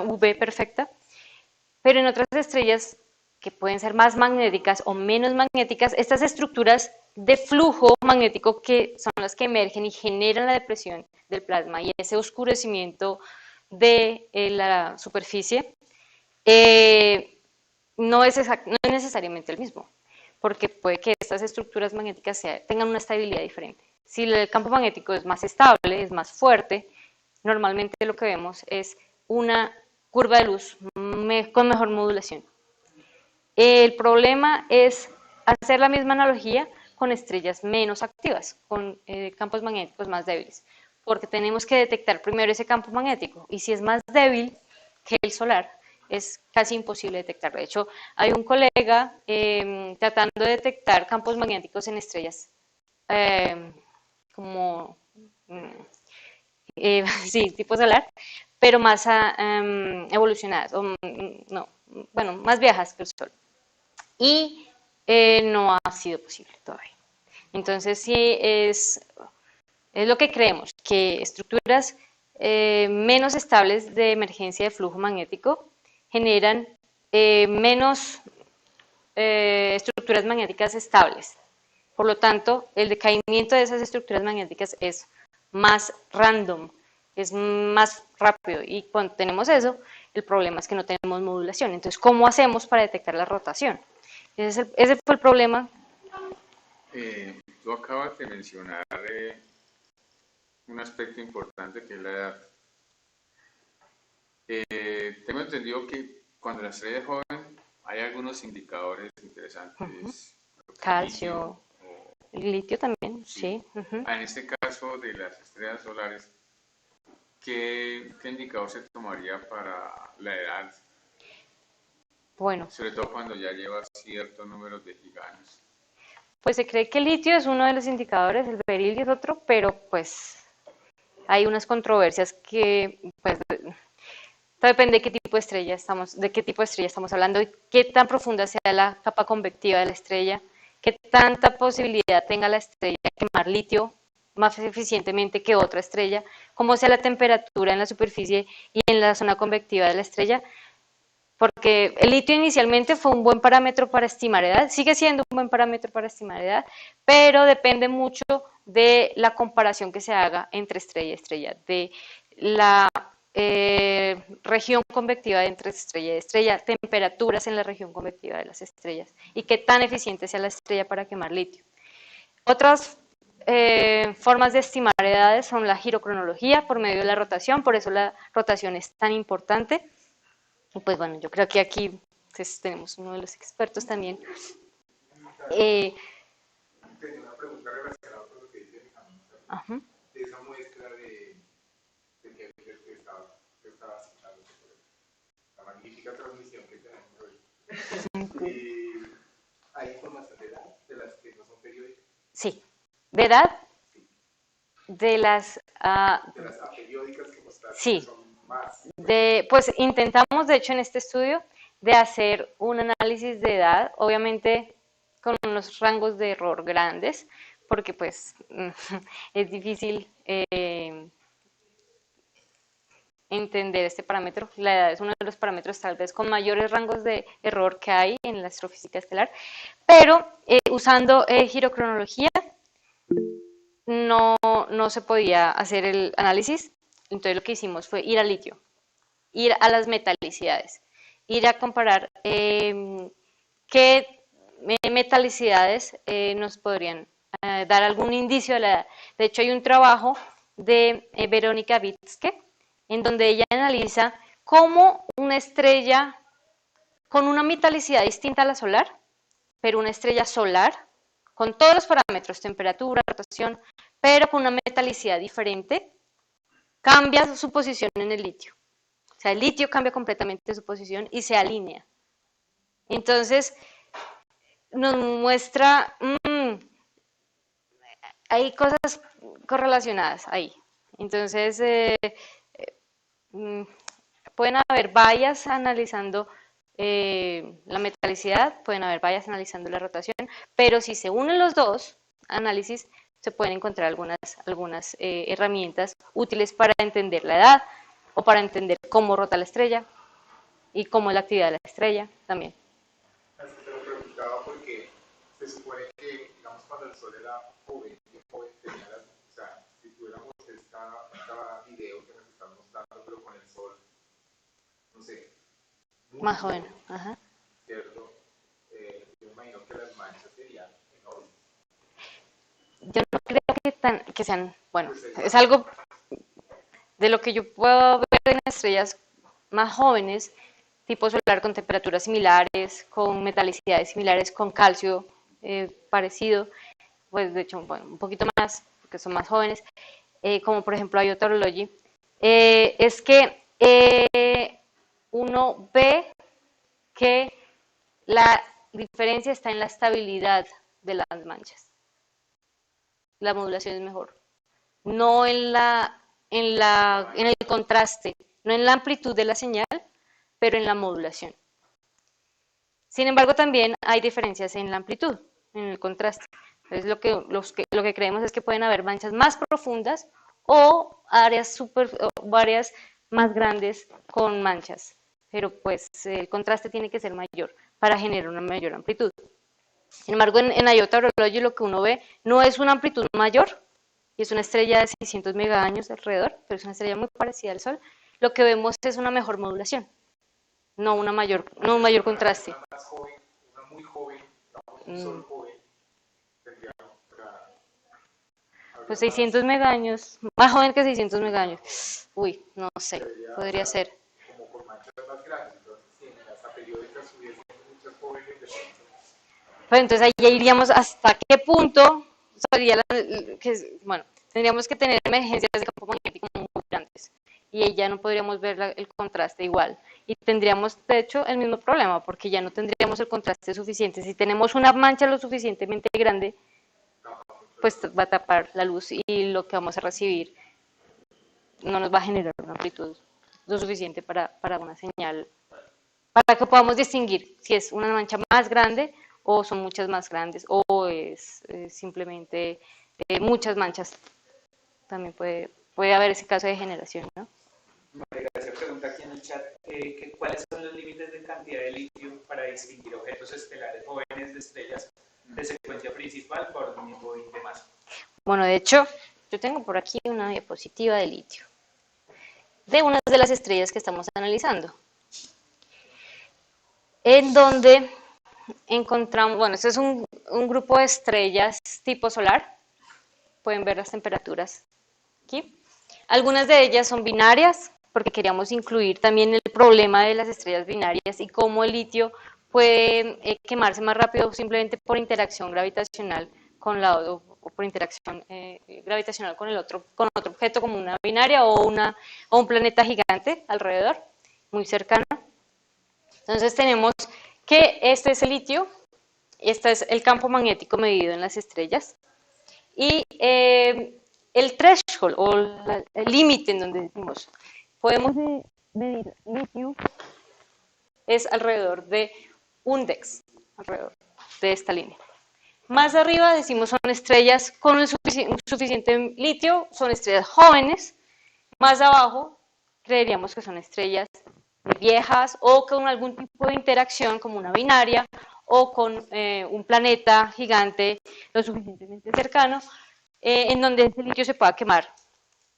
V perfecta, pero en otras estrellas que pueden ser más magnéticas o menos magnéticas, estas estructuras de flujo magnético que son las que emergen y generan la depresión del plasma y ese oscurecimiento de la superficie, no es necesariamente el mismo, porque puede que estas estructuras magnéticas tengan una estabilidad diferente. Si el campo magnético es más estable, es más fuerte, normalmente lo que vemos es una curva de luz con mejor modulación. El problema es hacer la misma analogía con estrellas menos activas, con campos magnéticos más débiles, porque tenemos que detectar primero ese campo magnético, y si es más débil que el solar, es casi imposible detectarlo. De hecho, hay un colega tratando de detectar campos magnéticos en estrellas como, sí, tipo solar, pero más evolucionadas, o no, bueno, más viejas que el Sol. Y no ha sido posible todavía. Entonces, sí es lo que creemos, que estructuras menos estables de emergencia de flujo magnético generan menos estructuras magnéticas estables. Por lo tanto, el decaimiento de esas estructuras magnéticas es más random, es más rápido. Y cuando tenemos eso, el problema es que no tenemos modulación. Entonces, ¿cómo hacemos para detectar la rotación? Ese fue el problema. Tú acabas de mencionar un aspecto importante que es la edad. Tengo entendido que cuando la estrella es joven hay algunos indicadores interesantes. Calcio, Litio, litio también, sí. En este caso de las estrellas solares, ¿qué indicador se tomaría para la edad? Bueno, Sobre todo cuando ya lleva ciertos números de gigaños. pues se cree que el litio es uno de los indicadores, el berilio es otro, pero pues hay unas controversias que pues depende de qué tipo de estrella estamos hablando y qué tan profunda sea la capa convectiva de la estrella, qué tanta posibilidad tenga la estrella de quemar litio más eficientemente que otra estrella, cómo sea la temperatura en la superficie y en la zona convectiva de la estrella, porque el litio inicialmente fue un buen parámetro para estimar edad, sigue siendo un buen parámetro para estimar edad, pero depende mucho de la comparación que se haga entre estrella y estrella, de la región convectiva entre estrella y estrella, temperaturas en la región convectiva de las estrellas y qué tan eficiente sea la estrella para quemar litio. Otras formas de estimar edades son la girocronología por medio de la rotación, por eso la rotación es tan importante. Y pues bueno, yo creo que aquí pues, tenemos uno de los expertos también. Tenía una pregunta relacionada con lo que dice mi amigo, de esa muestra de que estaba citando, la magnífica transmisión que tenemos hoy. ¿Hay información de edad de las que no son periódicas? Sí, de edad, de las aperiódicas que mostraron, sí, que son más. pues intentamos, de hecho, en este estudio, de hacer un análisis de edad, obviamente con unos rangos de error grandes, porque pues es difícil entender este parámetro. La edad es uno de los parámetros tal vez con mayores rangos de error que hay en la astrofísica estelar, pero usando girocronología no se podía hacer el análisis, entonces lo que hicimos fue ir al litio, ir a las metalicidades, ir a comparar qué metalicidades nos podrían dar algún indicio de la edad. De hecho, hay un trabajo de Verónica Witzke, en donde ella analiza cómo una estrella con una metalicidad distinta a la solar, pero una estrella solar, con todos los parámetros, temperatura, rotación, pero con una metalicidad diferente, cambia su posición en el litio. O sea, el litio cambia completamente su posición y se alinea. Entonces, nos muestra, hay cosas correlacionadas ahí. Entonces, pueden haber vallas analizando la metalicidad, pueden haber vallas analizando la rotación, pero si se unen los dos análisis, se pueden encontrar algunas herramientas útiles para entender la edad o para entender cómo rota la estrella y cómo es la actividad de la estrella también. Es que te lo preguntaba porque se supone que, digamos, cuando el Sol era joven, tenía las, o sea, si tuviéramos esta video que nos están mostrando, pero con el Sol, no sé, Más joven, ajá. ¿cierto? Yo imagino que las manchas serían enormes. Yo no creo que sean, bueno, es algo de lo que yo puedo ver en estrellas más jóvenes, tipo solar con temperaturas similares, con metalicidades similares, con calcio parecido, pues de hecho, bueno, un poquito más, porque son más jóvenes, como por ejemplo Iota Orology, es que uno ve que la diferencia está en la estabilidad de las manchas. La modulación es mejor, no en el contraste, no en la amplitud de la señal, pero en la modulación. Sin embargo, también hay diferencias en la amplitud, en el contraste. Entonces, lo que creemos es que pueden haber manchas más profundas o áreas más grandes con manchas, pero pues el contraste tiene que ser mayor para generar una mayor amplitud. Sin embargo, en Iota Orology lo que uno ve no es una amplitud mayor, y es una estrella de 600 megaaños alrededor, pero es una estrella muy parecida al Sol. Lo que vemos es una mejor modulación, no un mayor contraste. Una más joven, una muy joven, un Sol joven, tendría, pues 600 megaaños, más joven que 600 megaaños. Uy, no sé, podría ser. como con manchas más grandes, entonces si en las periódicas hubiesen muchas jóvenes de pronto. Pues entonces ahí ya iríamos hasta qué punto sería bueno, tendríamos que tener emergencias de campo magnético muy grandes y ahí ya no podríamos ver el contraste igual y tendríamos de hecho el mismo problema porque ya no tendríamos el contraste suficiente. Si tenemos una mancha lo suficientemente grande, pues va a tapar la luz y lo que vamos a recibir no nos va a generar una amplitud lo suficiente para una señal, para que podamos distinguir si es una mancha más grande o son muchas más grandes, o es simplemente muchas manchas. También puede haber ese caso de generación, ¿no? María García pregunta aquí en el chat cuáles son los límites de cantidad de litio para distinguir objetos estelares jóvenes de estrellas de secuencia principal por tipo de masa. Bueno, de hecho, yo tengo por aquí una diapositiva de litio, de una de las estrellas que estamos analizando, en donde encontramos, bueno, este es un grupo de estrellas tipo solar, pueden ver las temperaturas aquí. Algunas de ellas son binarias, porque queríamos incluir también el problema de las estrellas binarias y cómo el litio puede quemarse más rápido simplemente por interacción gravitacional con o por interacción gravitacional con otro objeto como una binaria o un planeta gigante alrededor, muy cercano. Entonces tenemos que este es el litio, este es el campo magnético medido en las estrellas, y el threshold, o el límite en donde decimos, podemos medir litio, es alrededor de un DEX, alrededor de esta línea. Más arriba decimos son estrellas con el suficiente litio, son estrellas jóvenes, más abajo creeríamos que son estrellas viejas o con algún tipo de interacción como una binaria o con un planeta gigante lo suficientemente cercano en donde ese litio se pueda quemar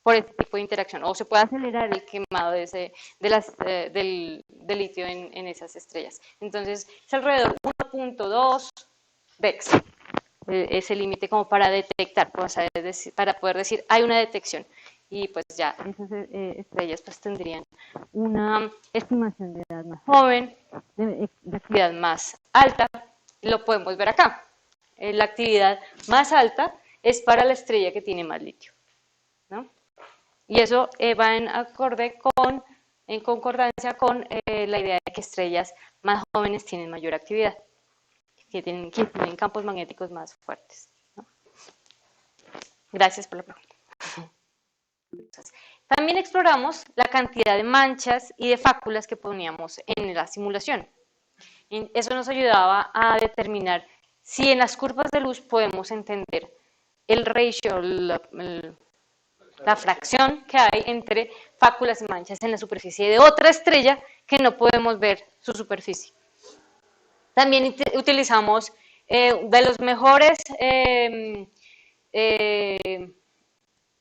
por este tipo de interacción o se puede acelerar el quemado del litio en esas estrellas. Entonces es alrededor de 1.2 Vex, ese límite como para detectar, para poder decir hay una detección. Y pues ya esas estrellas pues tendrían una estimación de edad más joven, de actividad más alta, lo podemos ver acá. La actividad más alta es para la estrella que tiene más litio, ¿no? Y eso va en concordancia con la idea de que estrellas más jóvenes tienen mayor actividad, que tienen campos magnéticos más fuertes, ¿no? Gracias por la pregunta. También exploramos la cantidad de manchas y de fáculas que poníamos en la simulación. Eso nos ayudaba a determinar si en las curvas de luz podemos entender el ratio, la fracción que hay entre fáculas y manchas en la superficie de otra estrella que no podemos ver su superficie. También utilizamos de los mejores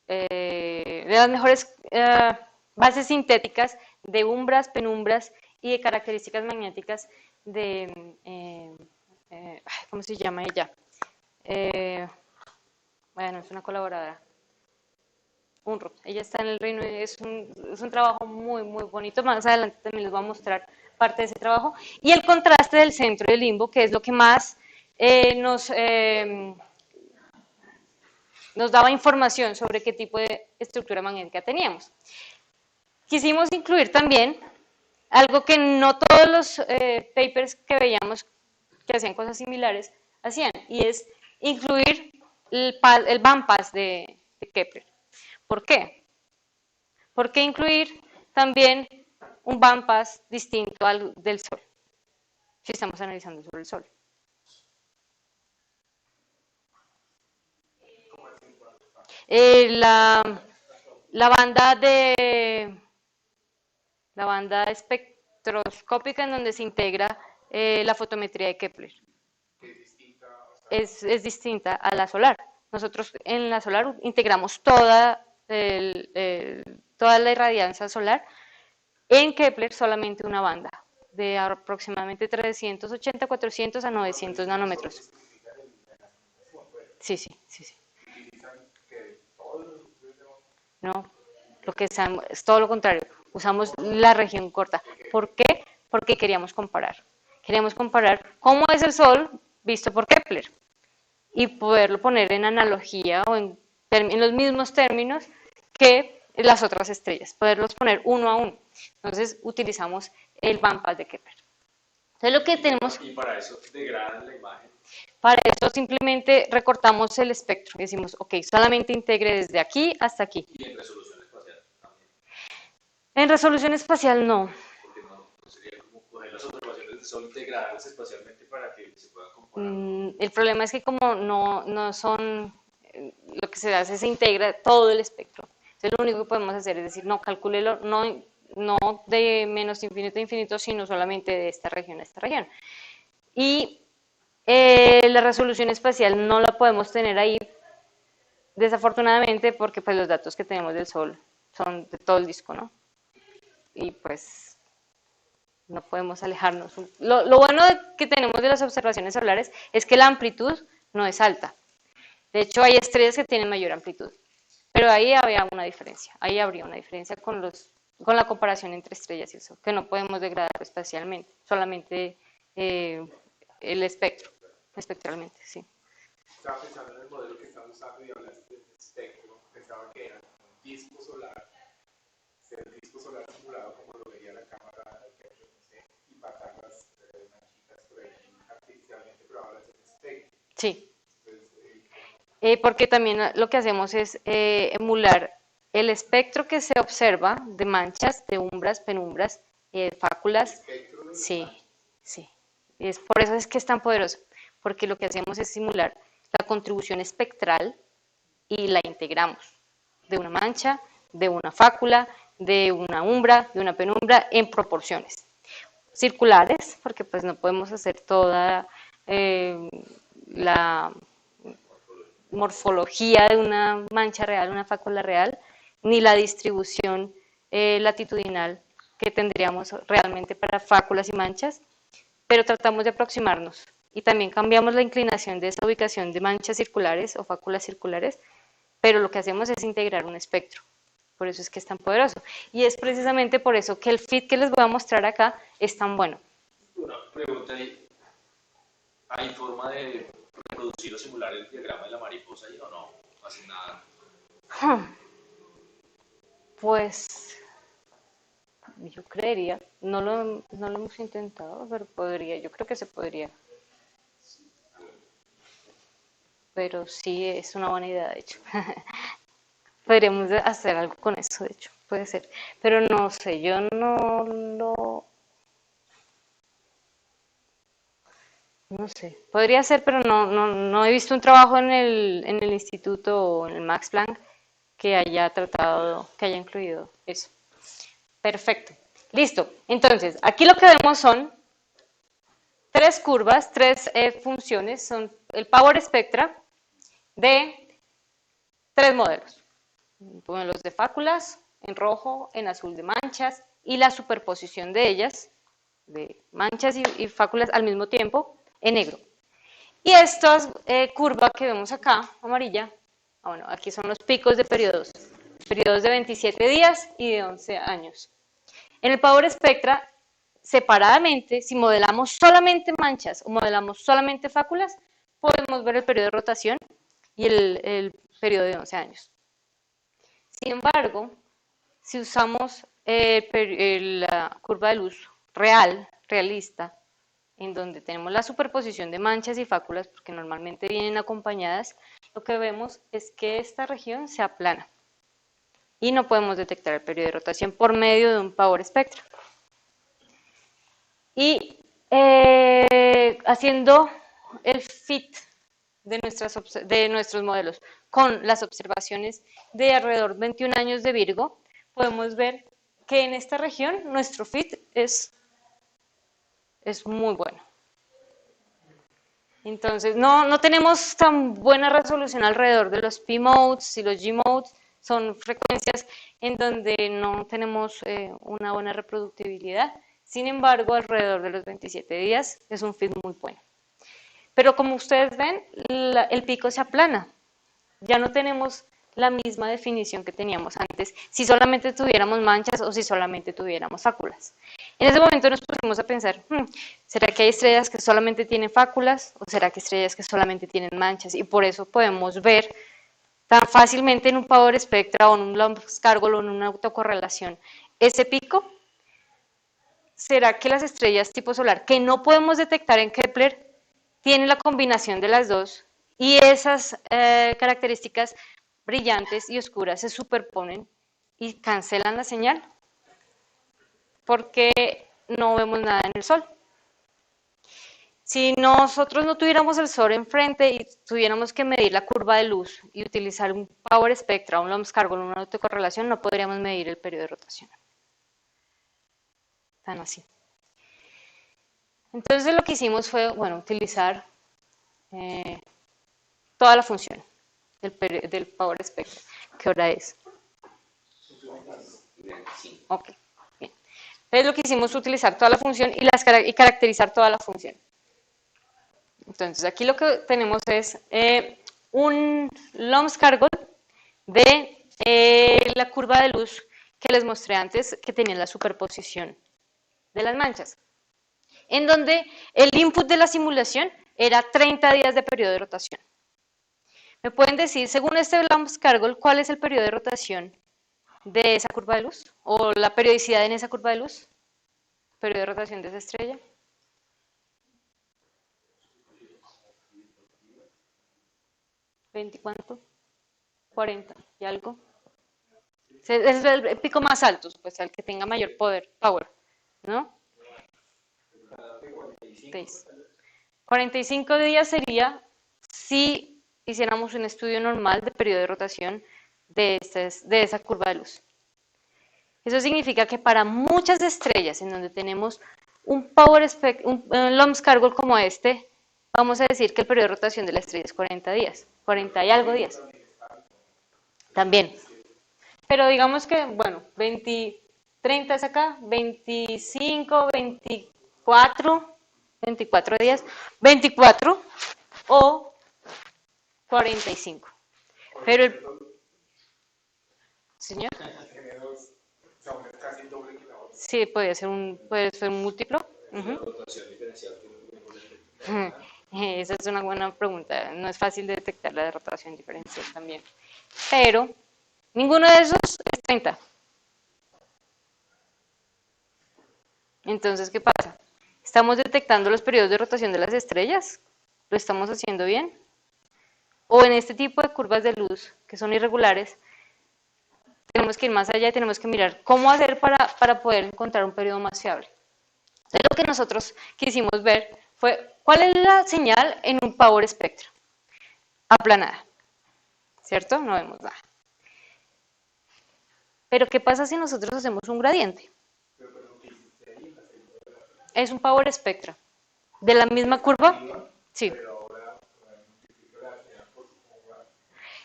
de las mejores bases sintéticas de umbras, penumbras y de características magnéticas de, ¿cómo se llama ella? Bueno, es una colaboradora. UNRO. Ella está en el Reino Unido, es un trabajo muy, muy bonito. Más adelante también les voy a mostrar parte de ese trabajo. Y el contraste del centro y el limbo, que es lo que más nos daba información sobre qué tipo de estructura magnética teníamos. Quisimos incluir también algo que no todos los papers que veíamos que hacían cosas similares hacían, y es incluir el bandpass de Kepler. ¿Por qué? ¿Por qué incluir también un bandpass distinto al del Sol? Si estamos analizando sobre el Sol. La banda espectroscópica en donde se integra la fotometría de Kepler. Es distinta a la solar. Nosotros en la solar integramos toda la irradiancia solar. En Kepler solamente una banda de aproximadamente 380, 400 a 900 nanómetros. Sí. No, lo que es todo lo contrario. Usamos la región corta. ¿Por qué? Porque queríamos comparar. Queríamos comparar cómo es el Sol visto por Kepler y poderlo poner en analogía o en los mismos términos que las otras estrellas, poderlos poner uno a uno. Entonces utilizamos el bandpass de Kepler. Entonces lo que tenemos... Y para eso degradan la imagen. Para eso simplemente recortamos el espectro y decimos, ok, solamente integre desde aquí hasta aquí. ¿Y en resolución espacial también? En resolución espacial no. Porque no sería como coger las observaciones del Sol, degradarlas espacialmente para que se puedan comparar. El problema es que como no son, lo que se hace es se integra todo el espectro. Entonces lo único que podemos hacer es decir, no, calcúlelo, no de menos infinito a infinito, sino solamente de esta región a esta región. Y la resolución espacial no la podemos tener ahí, desafortunadamente, porque pues los datos que tenemos del Sol son de todo el disco, ¿no? Y pues no podemos alejarnos. Lo bueno que tenemos de las observaciones solares es que la amplitud no es alta. De hecho, hay estrellas que tienen mayor amplitud, pero ahí había una diferencia. Ahí habría una diferencia con la comparación entre estrellas y el Sol, que no podemos degradar espacialmente, solamente el espectro, espectralmente, sí. Estaba pensando en el modelo que están usando y hablaste del espectro. Pensaba que era un disco solar, el disco solar simulado como lo vería la cámara, no sé, y pasar las manchitas por ahí artificialmente, pero hablas del espectro. Sí. Porque también lo que hacemos es emular el espectro que se observa de manchas, de umbras, penumbras, fáculas. Sí. Por eso es que es tan poderoso, porque lo que hacemos es simular la contribución espectral y la integramos de una mancha, de una fácula, de una umbra, de una penumbra, en proporciones circulares, porque pues no podemos hacer toda la morfología de una mancha real, una fácula real, ni la distribución latitudinal que tendríamos realmente para fáculas y manchas, pero tratamos de aproximarnos y también cambiamos la inclinación de esa ubicación de manchas circulares o fáculas circulares, pero lo que hacemos es integrar un espectro. Por eso es que es tan poderoso. Y es precisamente por eso que el fit que les voy a mostrar acá es tan bueno. Una pregunta ahí. ¿Hay forma de reproducir o simular el diagrama de la mariposa ahí o no? No hace nada. Pues yo creería, no lo hemos intentado, pero podría, yo creo que se podría. Pero sí es una buena idea, de hecho. Podríamos hacer algo con eso, de hecho, puede ser. Pero no sé, yo no sé, podría ser, pero no he visto un trabajo en el instituto o en el Max Planck que haya tratado, que haya incluido eso. Perfecto, listo. Entonces, aquí lo que vemos son tres curvas, tres funciones, son el Power Spectra de tres modelos. Modelos de fáculas, en rojo, en azul de manchas, y la superposición de ellas, de manchas y fáculas al mismo tiempo, en negro. Y esta curva que vemos acá, amarilla, bueno, aquí son los picos de periodos de 27 días y de 11 años. En el Power Spectra, separadamente, si modelamos solamente manchas o modelamos solamente fáculas, podemos ver el periodo de rotación y el periodo de 11 años. Sin embargo, si usamos la curva de luz realista, en donde tenemos la superposición de manchas y fáculas, porque normalmente vienen acompañadas, lo que vemos es que esta región se aplana y no podemos detectar el periodo de rotación por medio de un Power Spectra. Y haciendo el fit de nuestros modelos con las observaciones de alrededor de 21 años de Virgo, podemos ver que en esta región nuestro fit es muy bueno. Entonces, no tenemos tan buena resolución alrededor de los P-modes y los G-modes, son frecuencias en donde no tenemos una buena reproductibilidad. Sin embargo, alrededor de los 27 días es un fit muy bueno. Pero como ustedes ven, el pico se aplana. Ya no tenemos la misma definición que teníamos antes, si solamente tuviéramos manchas o si solamente tuviéramos fáculas. En ese momento nos pusimos a pensar, ¿será que hay estrellas que solamente tienen fáculas o será que estrellas que solamente tienen manchas? Y por eso podemos ver tan fácilmente en un Power Spectra o en un Lobscargol o en una autocorrelación ese pico. ¿Será que las estrellas tipo solar que no podemos detectar en Kepler tienen la combinación de las dos y esas características brillantes y oscuras se superponen y cancelan la señal? Porque no vemos nada en el Sol. Si nosotros no tuviéramos el Sol enfrente y tuviéramos que medir la curva de luz y utilizar un Power Spectra, un Lobscargol, una autocorrelación, no podríamos medir el periodo de rotación. Tan así. Entonces lo que hicimos fue, bueno, utilizar toda la función del Power Spectra. ¿Qué hora es? Ok, bien. Entonces lo que hicimos fue utilizar toda la función y caracterizar toda la función. Entonces aquí lo que tenemos es un Lobscargol de la curva de luz que les mostré antes, que tenía la superposición de las manchas, en donde el input de la simulación era 30 días de periodo de rotación. ¿Me pueden decir, según este Lobscargol, cuál es el periodo de rotación de esa curva de luz? ¿O la periodicidad en esa curva de luz? ¿Periodo de rotación de esa estrella? ¿20 cuánto? 40 y algo. Es el pico más alto, pues el que tenga mayor power, ¿no? 45 días sería si hiciéramos un estudio normal de periodo de rotación de esa curva de luz. Eso significa que para muchas estrellas en donde tenemos un power un Lomscargol como este, vamos a decir que el periodo de rotación de la estrella es 40 días, 40 y algo días. También. Pero digamos que, bueno, 30 es acá, 25, 24 días, 24 o 45. Pero el... ¿Señor? Sí, puede ser un múltiplo. Esa es una buena pregunta. No es fácil de detectar la de rotación diferencial también. Pero ninguno de esos es 30. Entonces, ¿qué pasa? ¿Estamos detectando los periodos de rotación de las estrellas? ¿Lo estamos haciendo bien? O en este tipo de curvas de luz, que son irregulares, tenemos que ir más allá y tenemos que mirar cómo hacer para poder encontrar un periodo más fiable. Entonces, lo que nosotros quisimos ver fue cuál es la señal en un power spectrum. Aplanada, ¿cierto? No vemos nada. Pero, ¿qué pasa si nosotros hacemos un gradiente? Es un power spectrum. ¿De la misma curva? Sí.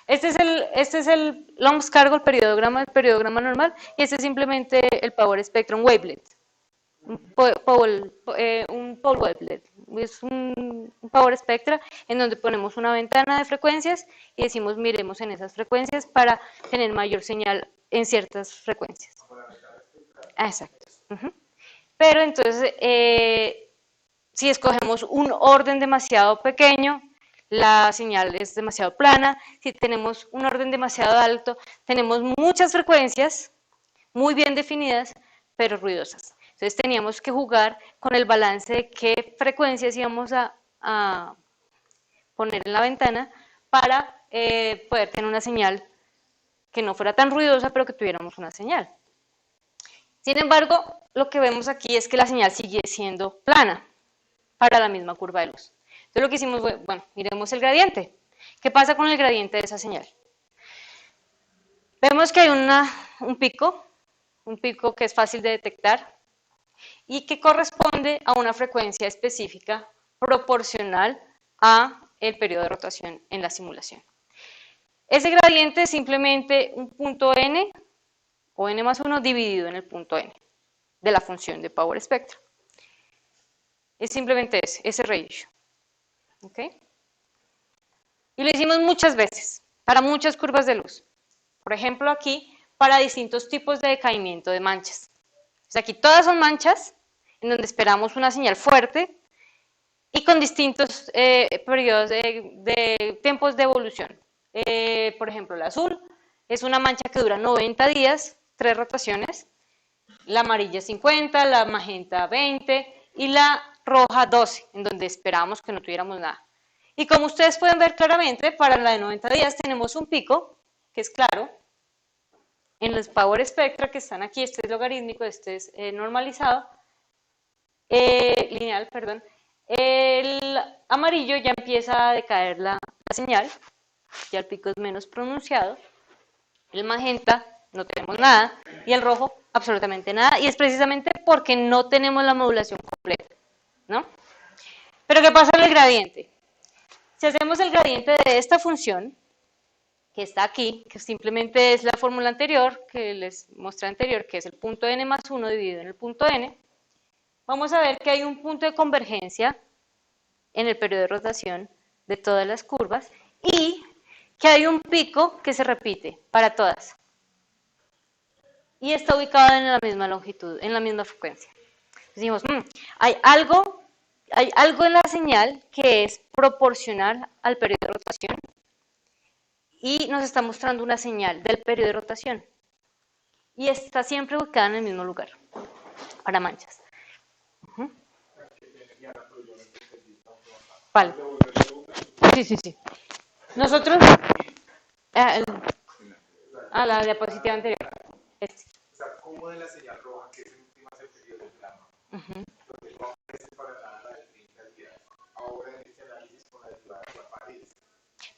Este es el Lomscargol, el periodograma normal, y este es simplemente el Power Spectrum Wavelet. Un Power Wavelet. Es un Power Spectra en donde ponemos una ventana de frecuencias y decimos miremos en esas frecuencias para tener mayor señal en ciertas frecuencias. Exacto. Pero entonces, si escogemos un orden demasiado pequeño, la señal es demasiado plana. Si tenemos un orden demasiado alto, tenemos muchas frecuencias muy bien definidas, pero ruidosas. Entonces teníamos que jugar con el balance de qué frecuencias íbamos a poner en la ventana para poder tener una señal que no fuera tan ruidosa, pero que tuviéramos una señal. Sin embargo, lo que vemos aquí es que la señal sigue siendo plana para la misma curva de luz. Entonces lo que hicimos fue, bueno, miremos el gradiente. ¿Qué pasa con el gradiente de esa señal? Vemos que hay un pico que es fácil de detectar y que corresponde a una frecuencia específica proporcional a el periodo de rotación en la simulación. Ese gradiente es simplemente un punto n o n más 1 dividido en el punto n de la función de Power Spectrum. Es simplemente ese ratio. ¿Ok? Y lo hicimos muchas veces, para muchas curvas de luz. Por ejemplo, aquí, para distintos tipos de decaimiento de manchas. O sea, aquí todas son manchas, en donde esperamos una señal fuerte y con distintos periodos de tiempos de evolución. Por ejemplo, el azul es una mancha que dura 90 días, 3 rotaciones. La amarilla 50, la magenta 20 y la roja 12, en donde esperábamos que no tuviéramos nada. Y como ustedes pueden ver claramente, para la de 90 días tenemos un pico, que es claro, en los Power Spectra que están aquí, este es logarítmico, este es normalizado, lineal, perdón. El amarillo ya empieza a decaer la señal, ya el pico es menos pronunciado, el magenta no tenemos nada, y el rojo absolutamente nada, y es precisamente porque no tenemos la modulación completa, ¿no? Pero ¿qué pasa en el gradiente? Si hacemos el gradiente de esta función, que está aquí, que simplemente es la fórmula anterior, que les mostré anterior, que es el punto n más 1 dividido en el punto n, vamos a ver que hay un punto de convergencia en el periodo de rotación de todas las curvas, y que hay un pico que se repite para todas. Y está ubicado en la misma longitud, en la misma frecuencia. Decimos, hay algo en la señal que es proporcional al periodo de rotación y nos está mostrando una señal del periodo de rotación. Y está siempre ubicada en el mismo lugar, para manchas. ¿Cuál? Sí. Nosotros, la diapositiva anterior. O sea, ¿cómo de la señal roja, que es el último el periodo de plano, donde no aparece para nada la de 30 días, ahora en este análisis con la derivada que aparece?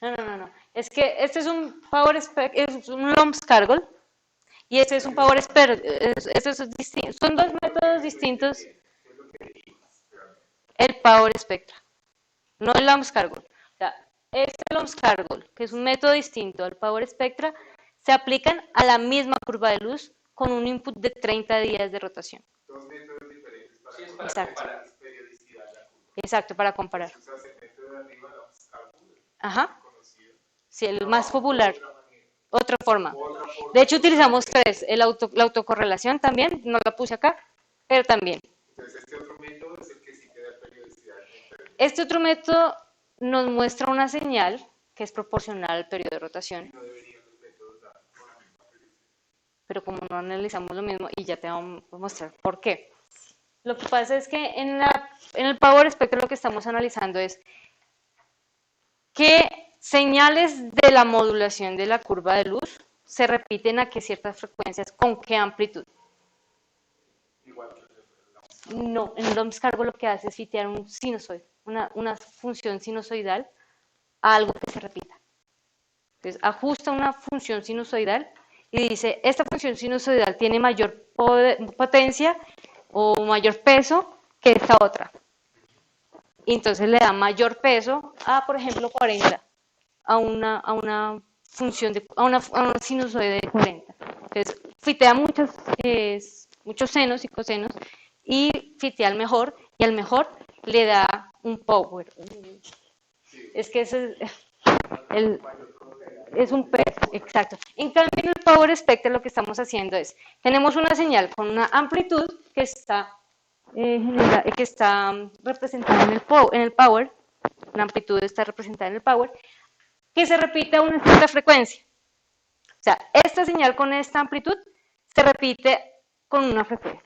No. Es que este es un Power Spectrum, es un Lomscargol, Y ese es un power spectrum, son dos métodos distintos. El power spectrum, no el Lomsdale. O sea, este Lomsdale, que es un método distinto al power spectrum, se aplican a la misma curva de luz con un input de 30 días de rotación. Dos métodos diferentes para Exacto. comparar periodicidad de la curva. Exacto, para comparar. O sea, el método de arriba, los cálculos, Ajá. conocido. Sí, el más popular. Otra manera. Otra forma. Otra forma. De hecho, utilizamos tres. La autocorrelación también, no la puse acá, pero también. Entonces, este otro método es el que sí te da periodicidad. Este otro método nos muestra una señal que es proporcional al periodo de rotación. No deberían los métodos dar con la misma periodicidad. Pero como no analizamos lo mismo, y ya te vamos a mostrar por qué. Lo que pasa es que en el Power Spectrum lo que estamos analizando es qué señales de la modulación de la curva de luz se repiten a qué ciertas frecuencias, con qué amplitud. Igual que No, en el Lomsdale lo que hace es fitear un sinusoide, una función sinusoidal a algo que se repita. Entonces, ajusta una función sinusoidal y dice, esta función sinusoidal tiene mayor potencia o mayor peso que esta otra. Y entonces le da mayor peso a, por ejemplo, 40, a una función a una sinusoide de 40. Entonces, fitea muchos senos y cosenos y fitea al mejor, y al mejor le da un power. Es que ese es un peso, exacto. En cambio, en el Power Spectrum lo que estamos haciendo es, tenemos una señal con una amplitud que está representada en el Power, la amplitud está representada en el Power, que se repite a una cierta frecuencia. O sea, esta señal con esta amplitud se repite con una frecuencia.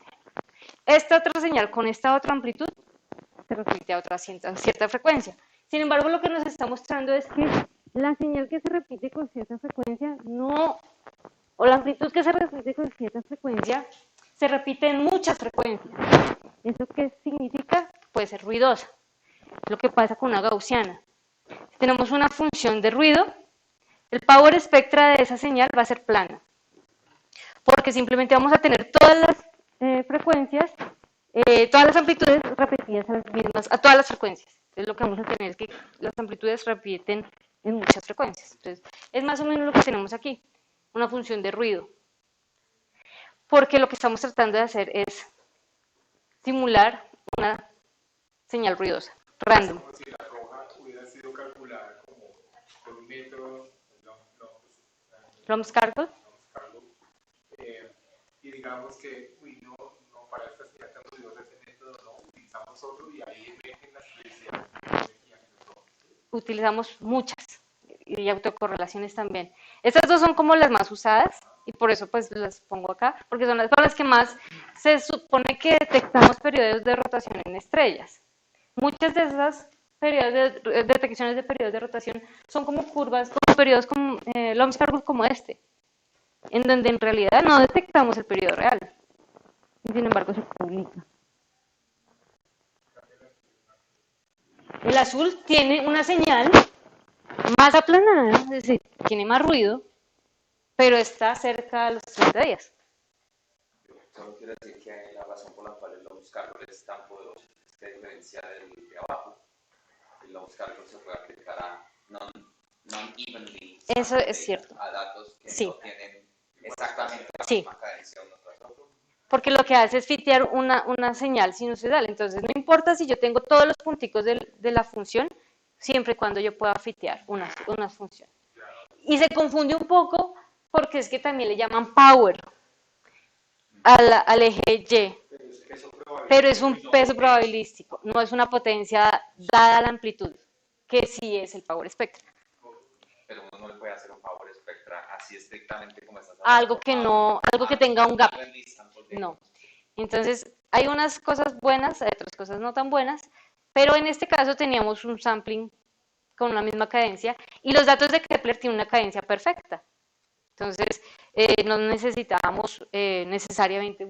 Esta otra señal con esta otra amplitud se repite a otra cierta frecuencia. Sin embargo, lo que nos está mostrando es que la señal que se repite con cierta frecuencia o la amplitud que se repite con cierta frecuencia, se repite en muchas frecuencias. ¿Eso qué significa? Puede ser ruidosa. Lo que pasa con una gaussiana. Si tenemos una función de ruido, el power spectra de esa señal va a ser plana. Porque simplemente vamos a tener todas las frecuencias, todas las amplitudes repetidas a todas las frecuencias. Entonces lo que vamos a tener es que las amplitudes repiten en muchas frecuencias. Entonces es más o menos lo que tenemos aquí, una función de ruido. Porque lo que estamos tratando de hacer es simular una señal ruidosa, random. como si la roja hubiera sido calculada como por un método, Lomsdale. Y digamos que, no, para esta señal tan ruidosa ese método no, utilizamos otro y ahí emergen las periodicidades de energía en el rojo. Utilizamos muchas y autocorrelaciones también. Estas dos son como las más usadas y por eso pues las pongo acá, porque son las que más se supone que detectamos periodos de rotación en estrellas. Muchas de esas detecciones de periodos de rotación son como curvas, como periodos como Lomsdale como este, en donde en realidad no detectamos el periodo real. Y sin embargo se publica. El azul tiene una señal más aplanada, es decir, tiene más ruido, pero está cerca de los 30 días. Solo quiero decir que la razón por la cual el Lomsdale es tan poderoso es que a diferencia del de abajo, el Lomsdale se puede aplicar a non-evenly. Eso es cierto. A datos que sí. no tienen exactamente la sí. misma cadencia uno tras otro. Porque lo que hace es fitear una señal sinusoidal. Entonces, no importa si yo tengo todos los punticos de la función, siempre y cuando yo pueda fitear una función. Y se confunde un poco porque es que también le llaman power al eje Y. Pero es un peso probabilístico, no es una potencia dada a la amplitud, que sí es el power spectrum. Pero uno no le puede hacer un power spectra así estrictamente como estás hablando. Algo que tenga un gap. No. Entonces, hay unas cosas buenas, hay otras cosas no tan buenas, pero en este caso teníamos un sampling con la misma cadencia y los datos de Kepler tienen una cadencia perfecta. Entonces, no necesitábamos necesariamente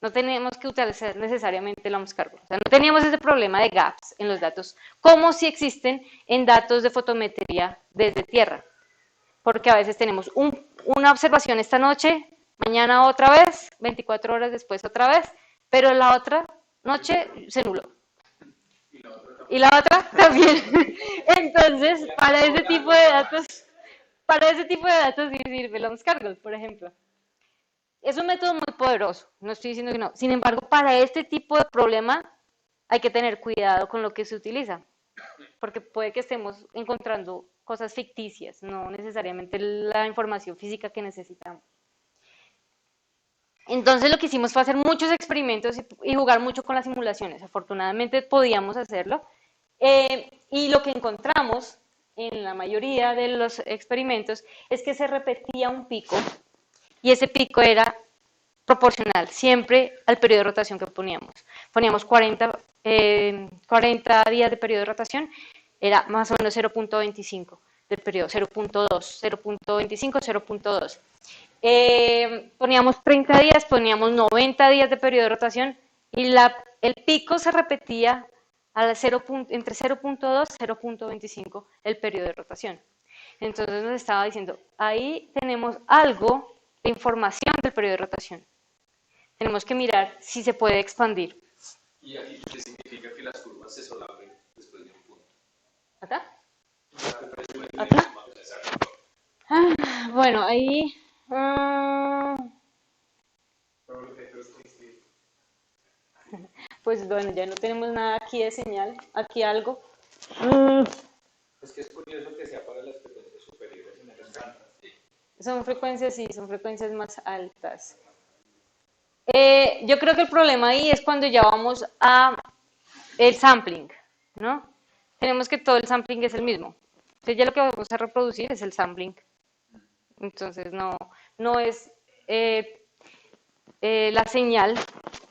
no teníamos que utilizar necesariamente Lomsdale. O sea, no teníamos ese problema de gaps en los datos, como si existen en datos de fotometría desde tierra. Porque a veces tenemos una observación esta noche, Mañana otra vez, 24 horas después otra vez, pero la otra noche se nubló. Y la otra también. Entonces, para ese tipo de datos sí sirve Lonscargos, por ejemplo. Es un método muy poderoso, no estoy diciendo que no. Sin embargo, para este tipo de problema hay que tener cuidado con lo que se utiliza, porque puede que estemos encontrando cosas ficticias, no necesariamente la información física que necesitamos. Entonces lo que hicimos fue hacer muchos experimentos y jugar mucho con las simulaciones. Afortunadamente podíamos hacerlo. Y lo que encontramos en la mayoría de los experimentos es que se repetía un pico y ese pico era proporcional siempre al periodo de rotación que poníamos. Poníamos 40 días de periodo de rotación, era más o menos 0.25 del periodo, 0.2, 0.25, 0.2. Poníamos 30 días, poníamos 90 días de periodo de rotación y el pico se repetía entre 0.2 y 0.25 el periodo de rotación. Entonces nos estaba diciendo, ahí tenemos algo de información del periodo de rotación. Tenemos que mirar si se puede expandir. ¿Y aquí qué significa que las curvas se solapen después de un punto? ¿Acá? ¿Acá? Bueno, ahí... pues bueno, ya no tenemos nada aquí de señal. Aquí algo. Es que es curioso que sea para las frecuencias superiores en el estándar. Son frecuencias, sí, son frecuencias más altas. Yo creo que el problema ahí es cuando ya vamos a el sampling, ¿no? Tenemos que todo el sampling es el mismo. Entonces ya lo que vamos a reproducir es el sampling. Entonces no es la señal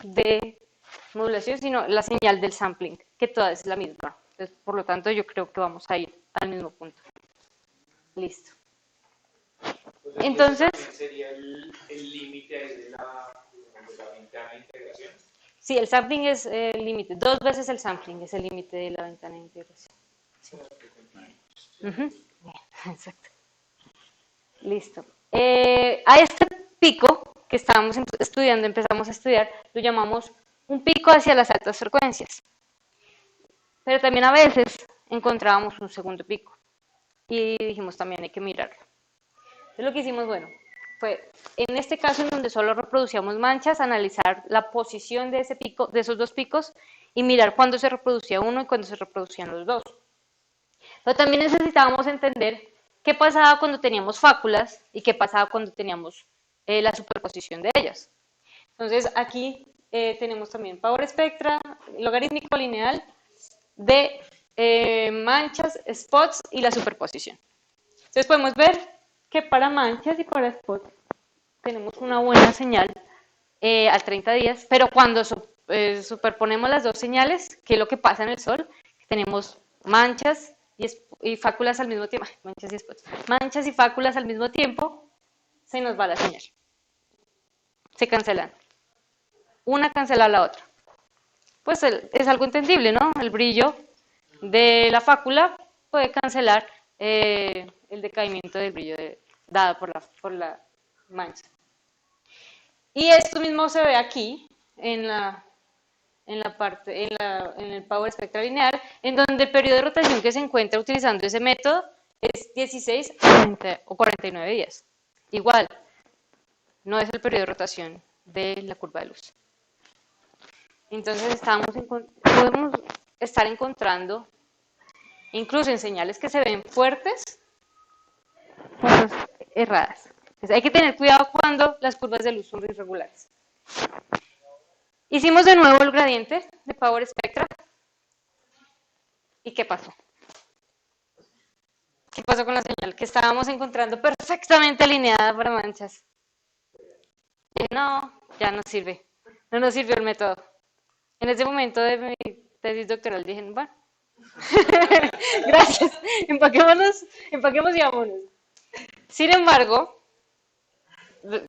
de modulación, sino la señal del sampling, que toda es la misma. Entonces, por lo tanto, yo creo que vamos a ir al mismo punto. Listo. Entonces, ¿sería el límite de la ventana de integración? sí, el sampling es el límite. 2 veces el sampling es el límite de la ventana de integración. Sí. Exacto. Listo. A este pico que estábamos estudiando, empezamos a estudiar, lo llamamos un pico hacia las altas frecuencias. Pero también a veces encontrábamos un segundo pico y dijimos también hay que mirarlo. Entonces lo que hicimos, bueno, fue en este caso en donde solo reproducíamos manchas, analizar la posición de ese pico, de esos dos picos y mirar cuándo se reproducía uno y cuándo se reproducían los dos. Pero también necesitábamos entender qué pasaba cuando teníamos fáculas y qué pasaba cuando teníamos la superposición de ellas. Entonces aquí tenemos también power spectra, logarítmico lineal de manchas, spots y la superposición. Entonces podemos ver que para manchas y para spots tenemos una buena señal a 30 días, pero cuando superponemos las dos señales, ¿qué es lo que pasa en el Sol? Tenemos manchas y fáculas al mismo tiempo, manchas y spots, manchas y fáculas al mismo tiempo, se nos va la señal. Se cancelan. Una cancela a la otra. Pues es algo entendible, ¿no? El brillo de la fácula puede cancelar el decaimiento del brillo dado por la mancha. Y esto mismo se ve aquí en el power spectral lineal, en donde el periodo de rotación que se encuentra utilizando ese método es 16 o 49 días. Igual, no es el periodo de rotación de la curva de luz. Entonces podemos estar encontrando, incluso en señales que se ven fuertes, cosas erradas. Entonces, hay que tener cuidado cuando las curvas de luz son irregulares. Hicimos de nuevo el gradiente de Power Spectra. ¿Y qué pasó? ¿Qué pasó con la señal? Que estábamos encontrando perfectamente alineada para manchas. Y no, ya no sirve. No nos sirvió el método. En ese momento de mi tesis doctoral dije, bueno, gracias, empaquemos y vámonos. Sin embargo,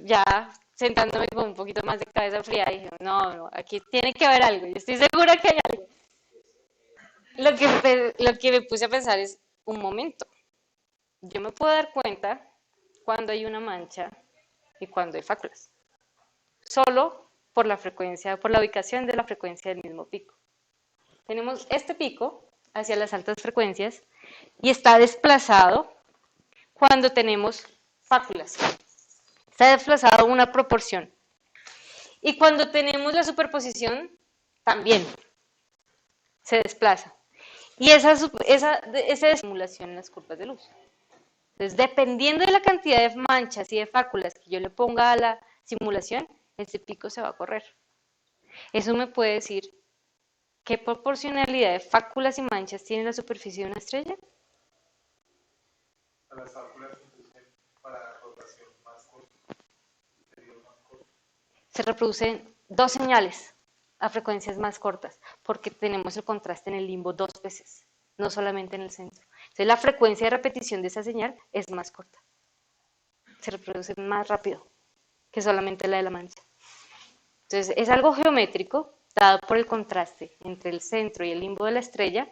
ya sentándome con un poquito más de cabeza fría, dije, no, aquí tiene que haber algo, y estoy segura que hay algo. Lo que me puse a pensar es, un momento, yo me puedo dar cuenta cuando hay una mancha y cuando hay fáculas. solo por la frecuencia, por la ubicación de la frecuencia del mismo pico. Tenemos este pico hacia las altas frecuencias y está desplazado cuando tenemos fáculas. Está desplazado una proporción. Y cuando tenemos la superposición, también se desplaza. Y esa es simulación en las curvas de luz. Entonces, dependiendo de la cantidad de manchas y de fáculas que yo le ponga a la simulación, ese pico se va a correr. Eso me puede decir qué proporcionalidad de fáculas y manchas tiene la superficie de una estrella. Para las fáculas, para rotación más corta, periodo más corto. Se reproducen dos señales a frecuencias más cortas, porque tenemos el contraste en el limbo dos veces, no solamente en el centro. Entonces la frecuencia de repetición de esa señal es más corta. Se reproduce más rápido que solamente la de la mancha. Entonces es algo geométrico, dado por el contraste entre el centro y el limbo de la estrella,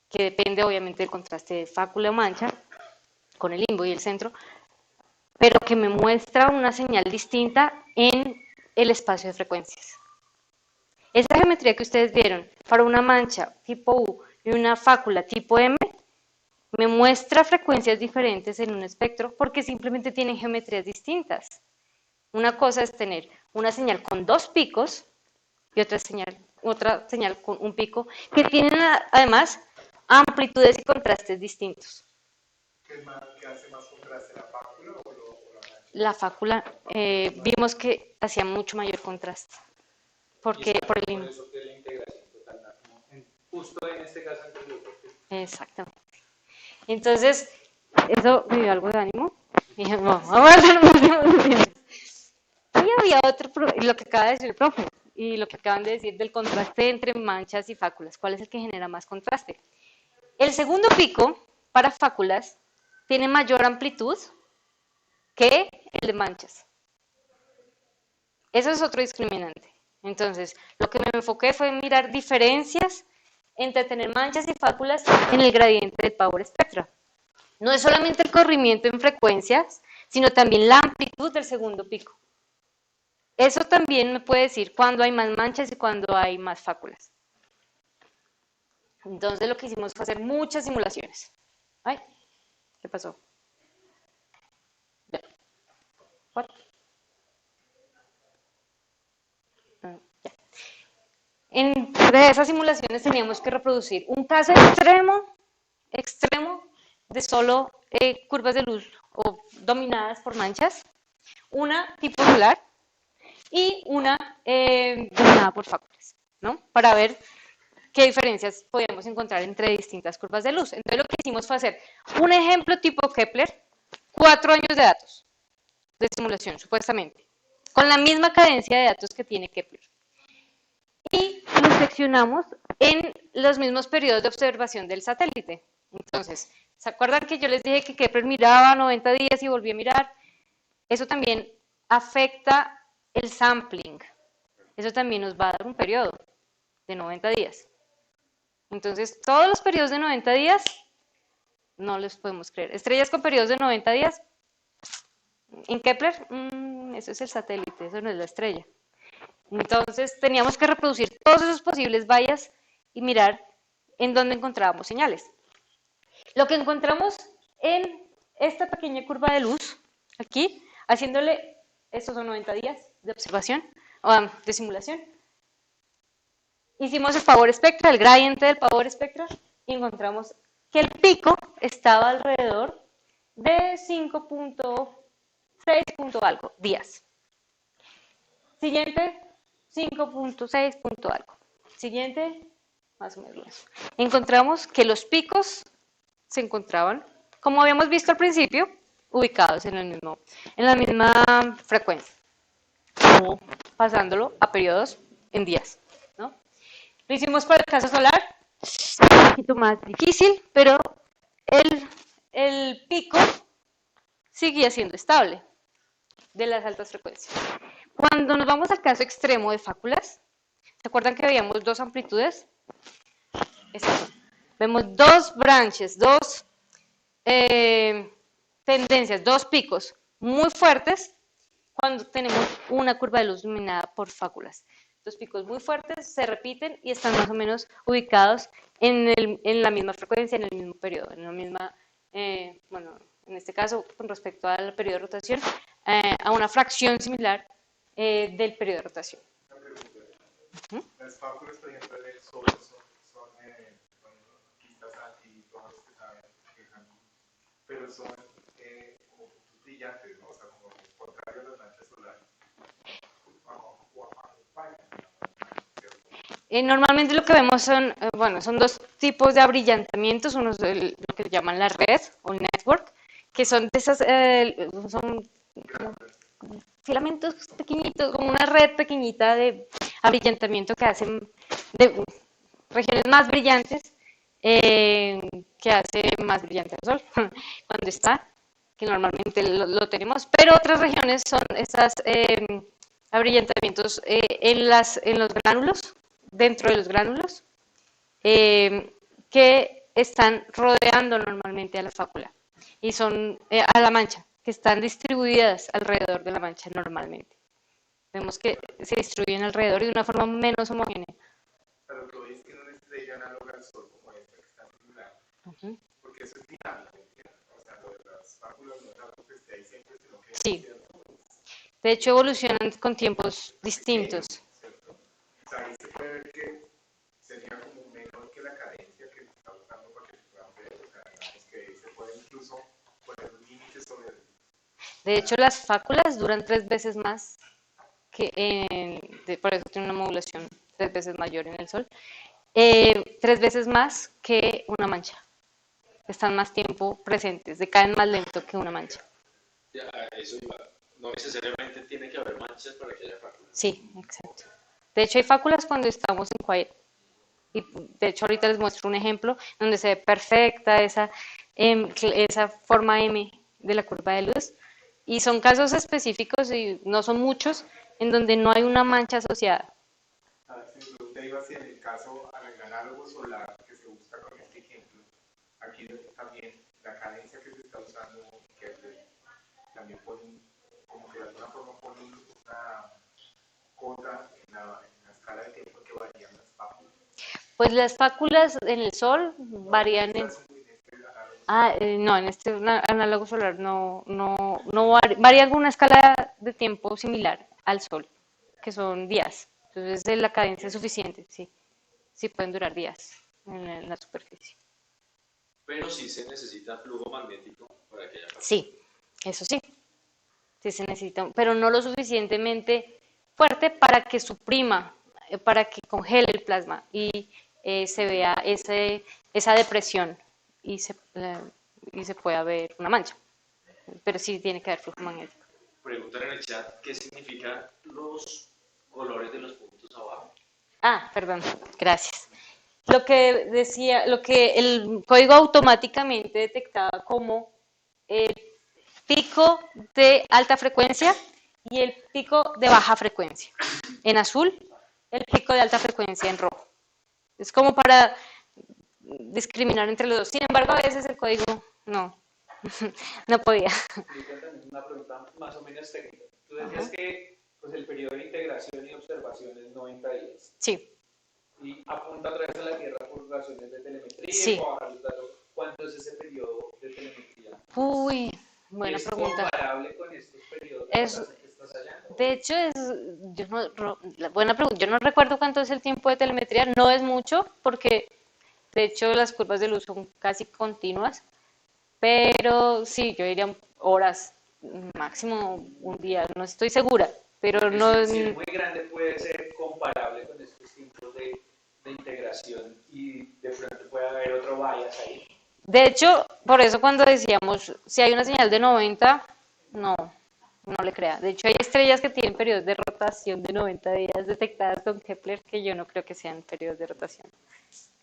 que depende obviamente del contraste de fácula o mancha, con el limbo y el centro, pero que me muestra una señal distinta en el espacio de frecuencias. Esa geometría que ustedes vieron para una mancha tipo U y una fácula tipo M, me muestra frecuencias diferentes en un espectro porque simplemente tienen geometrías distintas. Una cosa es tener una señal con dos picos y otra señal con un pico que tienen además amplitudes y contrastes distintos. ¿Qué hace más contraste, la fácula o la mancha? La fácula vimos que hacía mucho mayor contraste. Porque por el Por eso que la integración total, justo en este caso entre los dos. Exactamente. Entonces, eso me dio algo de ánimo. Y dije, no, vamos a hacer un. Y había otro, lo que acaba de decir el profe, y lo que acaban de decir del contraste entre manchas y fáculas. ¿Cuál es el que genera más contraste? El segundo pico para fáculas tiene mayor amplitud que el de manchas. Eso es otro discriminante. Entonces, lo que me enfoqué fue en mirar diferencias entre tener manchas y fáculas en el gradiente del Power Spectra. No es solamente el corrimiento en frecuencias, sino también la amplitud del segundo pico. Eso también me puede decir cuándo hay más manchas y cuándo hay más fáculas. Entonces, lo que hicimos fue hacer muchas simulaciones. Ay, ¿qué pasó? What? Entre esas simulaciones teníamos que reproducir un caso extremo de solo curvas de luz o dominadas por manchas, una tipo solar y una dominada por fáculas, ¿no? Para ver qué diferencias podíamos encontrar entre distintas curvas de luz. Entonces lo que hicimos fue hacer un ejemplo tipo Kepler, 4 años de datos de simulación, supuestamente, con la misma cadencia de datos que tiene Kepler. Y lo seccionamos en los mismos periodos de observación del satélite. Entonces, ¿se acuerdan que yo les dije que Kepler miraba 90 días y volvía a mirar? Eso también afecta el sampling. Eso también nos va a dar un periodo de 90 días. Entonces, todos los periodos de 90 días, no les podemos creer. Estrellas con periodos de 90 días, en Kepler, eso es el satélite, eso no es la estrella. Entonces teníamos que reproducir todos esos posibles bias y mirar en dónde encontrábamos señales. Lo que encontramos en esta pequeña curva de luz, aquí, haciéndole, estos son 90 días de observación, de simulación. Hicimos el Power Spectra, el gradiente del Power Spectra, y encontramos que el pico estaba alrededor de 5.6 algo días. Siguiente, 5.6 algo. Siguiente, más o menos. Encontramos que los picos se encontraban, como habíamos visto al principio, ubicados en la misma frecuencia, como pasándolo a periodos en días, ¿no? Lo hicimos para el caso solar, un poquito más difícil, pero el pico seguía siendo estable de las altas frecuencias. Cuando nos vamos al caso extremo de fáculas, ¿se acuerdan que veíamos dos amplitudes? Vemos dos branches, dos tendencias, dos picos muy fuertes. cuando tenemos una curva de luz dominada por fáculas. Los picos muy fuertes se repiten y están más o menos ubicados en la misma frecuencia, en el mismo periodo, en la misma, bueno, en este caso, con respecto al periodo de rotación, a una fracción similar del periodo de rotación. Las fáculas, por ejemplo, del Sol son quizás anti, todos los que saben, pero son como brillantes, ¿no? O sea, como contrario a las manchas solares. Normalmente lo que vemos son, bueno, son dos tipos de abrillantamientos, uno es lo que llaman la red o network, que son de esas, son como filamentos pequeñitos, como una red pequeñita de abrillantamiento que hacen de regiones más brillantes, que hace más brillante el Sol cuando está, que normalmente lo tenemos, pero otras regiones son esas abrillantamientos en los gránulos, dentro de los gránulos, que están rodeando normalmente a la fácula y son a la mancha, que están distribuidas alrededor de la mancha normalmente. Vemos que se distribuyen alrededor y de una forma menos homogénea. Pero lo que es que una estrella análoga al Sol como esta que está circular, porque eso es dinámico, o sea, lo de las fáculas no es algo que esté ahí siempre, sino que sí. De hecho, evolucionan con tiempos distintos. ¿cierto? O sea, ahí se puede ver que sería como menor que la cadencia que se está usando para que se puedan ver, o sea, digamos que se puede incluso poner un límite sobre el... De hecho, las fáculas duran 3 veces más que por eso tiene una modulación 3 veces mayor en el Sol, 3 veces más que una mancha. Están más tiempo presentes, decaen más lento que una mancha. Ya, eso iba. No necesariamente tiene que haber manchas para que haya fáculas. Sí, exacto. De hecho, hay fáculas cuando estamos en quiet. Y de hecho, ahorita les muestro un ejemplo donde se ve perfecta esa forma M de la curva de luz. Y son casos específicos y no son muchos en donde no hay una mancha asociada. Si usted iba hacia el caso al análogo solar que se busca con este ejemplo, aquí también la cadencia que se está usando, que también pone, como que de alguna forma pone una cota en la escala de tiempo que varían las fáculas. Pues las fáculas en el Sol varían en... no, en este análogo solar no varía alguna escala de tiempo similar al Sol, que son días. Entonces la cadencia es suficiente, sí pueden durar días en la superficie. Pero sí se necesita flujo magnético para que haya fáculas. Sí, eso sí se necesita, pero no lo suficientemente fuerte para que suprima, para que congele el plasma y se vea esa depresión y se pueda ver una mancha. Pero sí tiene que haber flujo magnético. Preguntan en el chat qué significan los colores de los puntos abajo. Perdón, gracias. Lo que el código automáticamente detectaba como el pico de alta frecuencia y el pico de baja frecuencia. En azul, el pico de alta frecuencia en rojo. Es como para discriminar entre los dos. Sin embargo, a veces el código no podía. Una pregunta más o menos técnica. Tú decías que pues, el periodo de integración y observación es 90 días. Sí. Y apunta a través de la Tierra por razones de telemetría. Sí. ¿Cuánto es ese periodo de telemetría? Uy, buena pregunta. ¿Es comparable con estos periodos de rotación que estás hallando? De hecho, buena pregunta. Yo no recuerdo cuánto es el tiempo de telemetría. No es mucho porque, de hecho, las curvas de luz son casi continuas. Pero sí, yo diría horas, máximo un día. No estoy segura, pero no... Si es muy grande puede ser comparable con estos tipos de integración y de pronto puede haber otro bias ahí. De hecho, por eso cuando decíamos, si hay una señal de 90, no le crea. De hecho, hay estrellas que tienen periodos de rotación de 90 días detectadas con Kepler que yo no creo que sean periodos de rotación.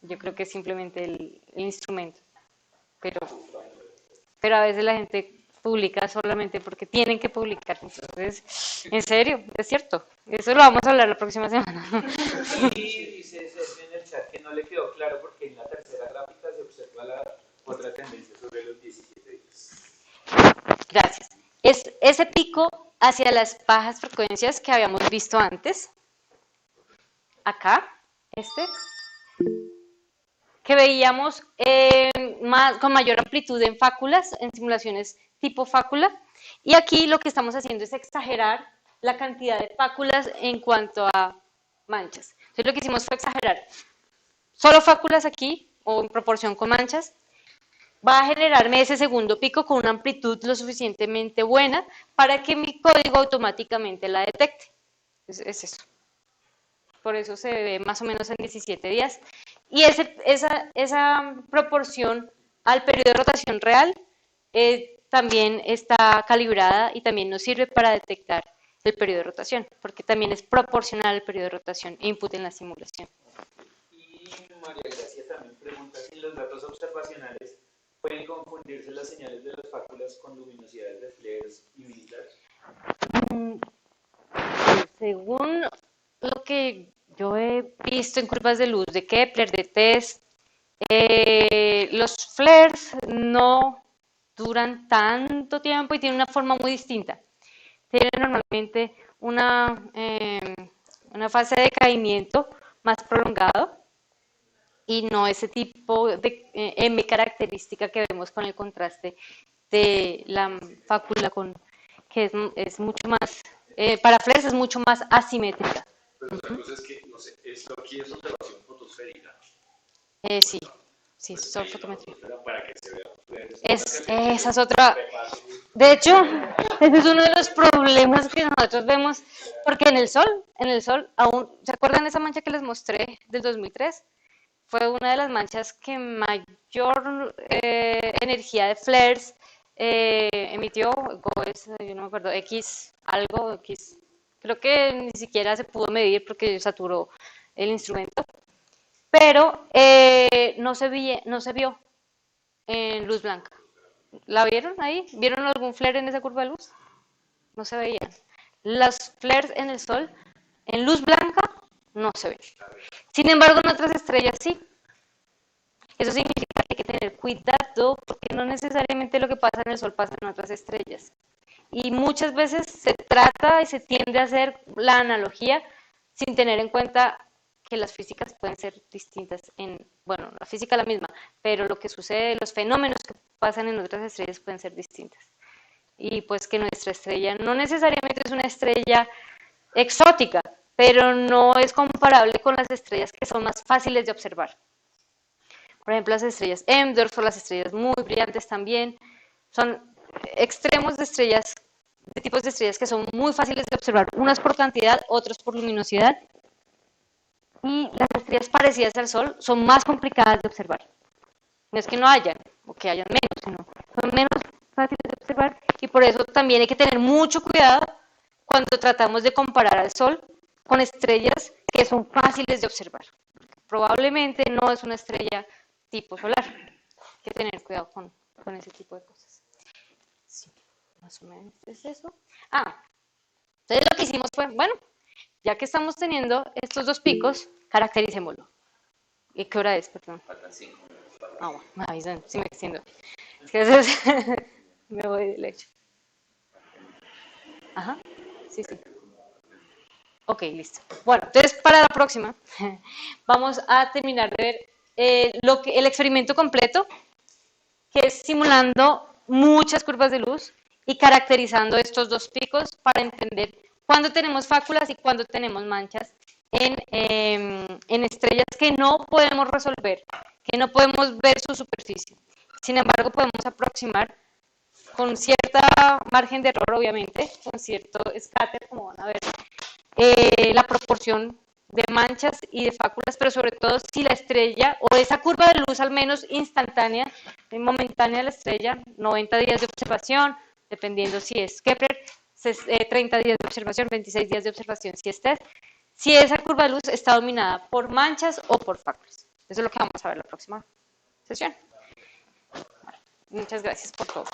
Yo creo que es simplemente el instrumento. Pero a veces la gente publica solamente porque tienen que publicar. Entonces, en serio, es cierto. Eso lo vamos a hablar la próxima semana. Y dice Sergio en el chat que no le quedó claro porque en la tercera gráfica se observa la otra tendencia sobre los 17 días. Gracias. Ese pico hacia las bajas frecuencias que habíamos visto antes. Acá, que veíamos con mayor amplitud en fáculas, en simulaciones tipo fácula, y aquí lo que estamos haciendo es exagerar la cantidad de fáculas en cuanto a manchas. Entonces lo que hicimos fue exagerar solo fáculas aquí, o en proporción con manchas, va a generarme ese segundo pico con una amplitud lo suficientemente buena para que mi código automáticamente la detecte. Es eso. Por eso se ve más o menos en 17 días. Y esa proporción al periodo de rotación real también está calibrada y también nos sirve para detectar el periodo de rotación, porque también es proporcional al periodo de rotación e input en la simulación. Y María Gracia también pregunta si en los datos observacionales pueden confundirse las señales de las fáculas con luminosidades de flares y militares. Según lo que yo he visto en curvas de luz de Kepler, de TESS, los flares no duran tanto tiempo y tienen una forma muy distinta. Tienen normalmente una fase de decaimiento más prolongado y no ese tipo de M característica que vemos con el contraste de la fácula, que es mucho más, para flares es mucho más asimétrica. Pues otra cosa es que, no sé, esto aquí es observación fotosférica. Sí, Pues es fotometría. para que se vea. Esa es otra. De hecho, ese es uno de los problemas que nosotros vemos, porque en el Sol aún, ¿se acuerdan de esa mancha que les mostré del 2003? Fue una de las manchas que mayor energía de flares emitió, yo no me acuerdo, X algo, X, creo que ni siquiera se pudo medir porque saturó el instrumento, pero no se vio en luz blanca. ¿La vieron ahí? ¿Vieron algún flare en esa curva de luz? No se veían. Los flares en el Sol, en luz blanca, no se ven. Sin embargo, en otras estrellas sí. Eso significa que hay que tener cuidado porque no necesariamente lo que pasa en el Sol pasa en otras estrellas. Y muchas veces se trata y se tiende a hacer la analogía sin tener en cuenta que las físicas pueden ser distintas bueno, la física es la misma, pero lo que sucede, los fenómenos que pasan en otras estrellas pueden ser distintas. Y pues que nuestra estrella no necesariamente es una estrella exótica, pero no es comparable con las estrellas que son más fáciles de observar. Por ejemplo, las estrellas Emdorf o las estrellas muy brillantes también son extremos de estrellas, de tipos de estrellas que son muy fáciles de observar, unas por cantidad, otras por luminosidad. Y las estrellas parecidas al Sol son más complicadas de observar. No es que no hayan, o que hayan menos, sino son menos fáciles de observar y por eso también hay que tener mucho cuidado cuando tratamos de comparar al Sol con estrellas que son fáciles de observar. Probablemente no es una estrella tipo solar. Hay que tener cuidado con ese tipo de cosas. Sí, más o menos es eso. Entonces lo que hicimos fue, bueno, ya que estamos teniendo estos dos picos, caractericémoslo. ¿Y qué hora es? Perdón. Faltan 5 minutos. Bueno, me avisan si me extiendo. Es que a veces me voy del hecho. Ajá, sí. Ok, listo. Bueno, entonces para la próxima vamos a terminar de ver el experimento completo, que es simulando muchas curvas de luz y caracterizando estos dos picos para entender cuándo tenemos fáculas y cuándo tenemos manchas en estrellas que no podemos resolver, que no podemos ver su superficie. Sin embargo, podemos aproximar con cierta margen de error, obviamente, con cierto scatter, como van a ver, la proporción de manchas y de fáculas, pero sobre todo si la estrella o esa curva de luz al menos instantánea, momentánea de la estrella, 90 días de observación, dependiendo si es Kepler, 30 días de observación, 26 días de observación si es TESS, si esa curva de luz está dominada por manchas o por fáculas. Eso es lo que vamos a ver la próxima sesión. Muchas gracias por todo.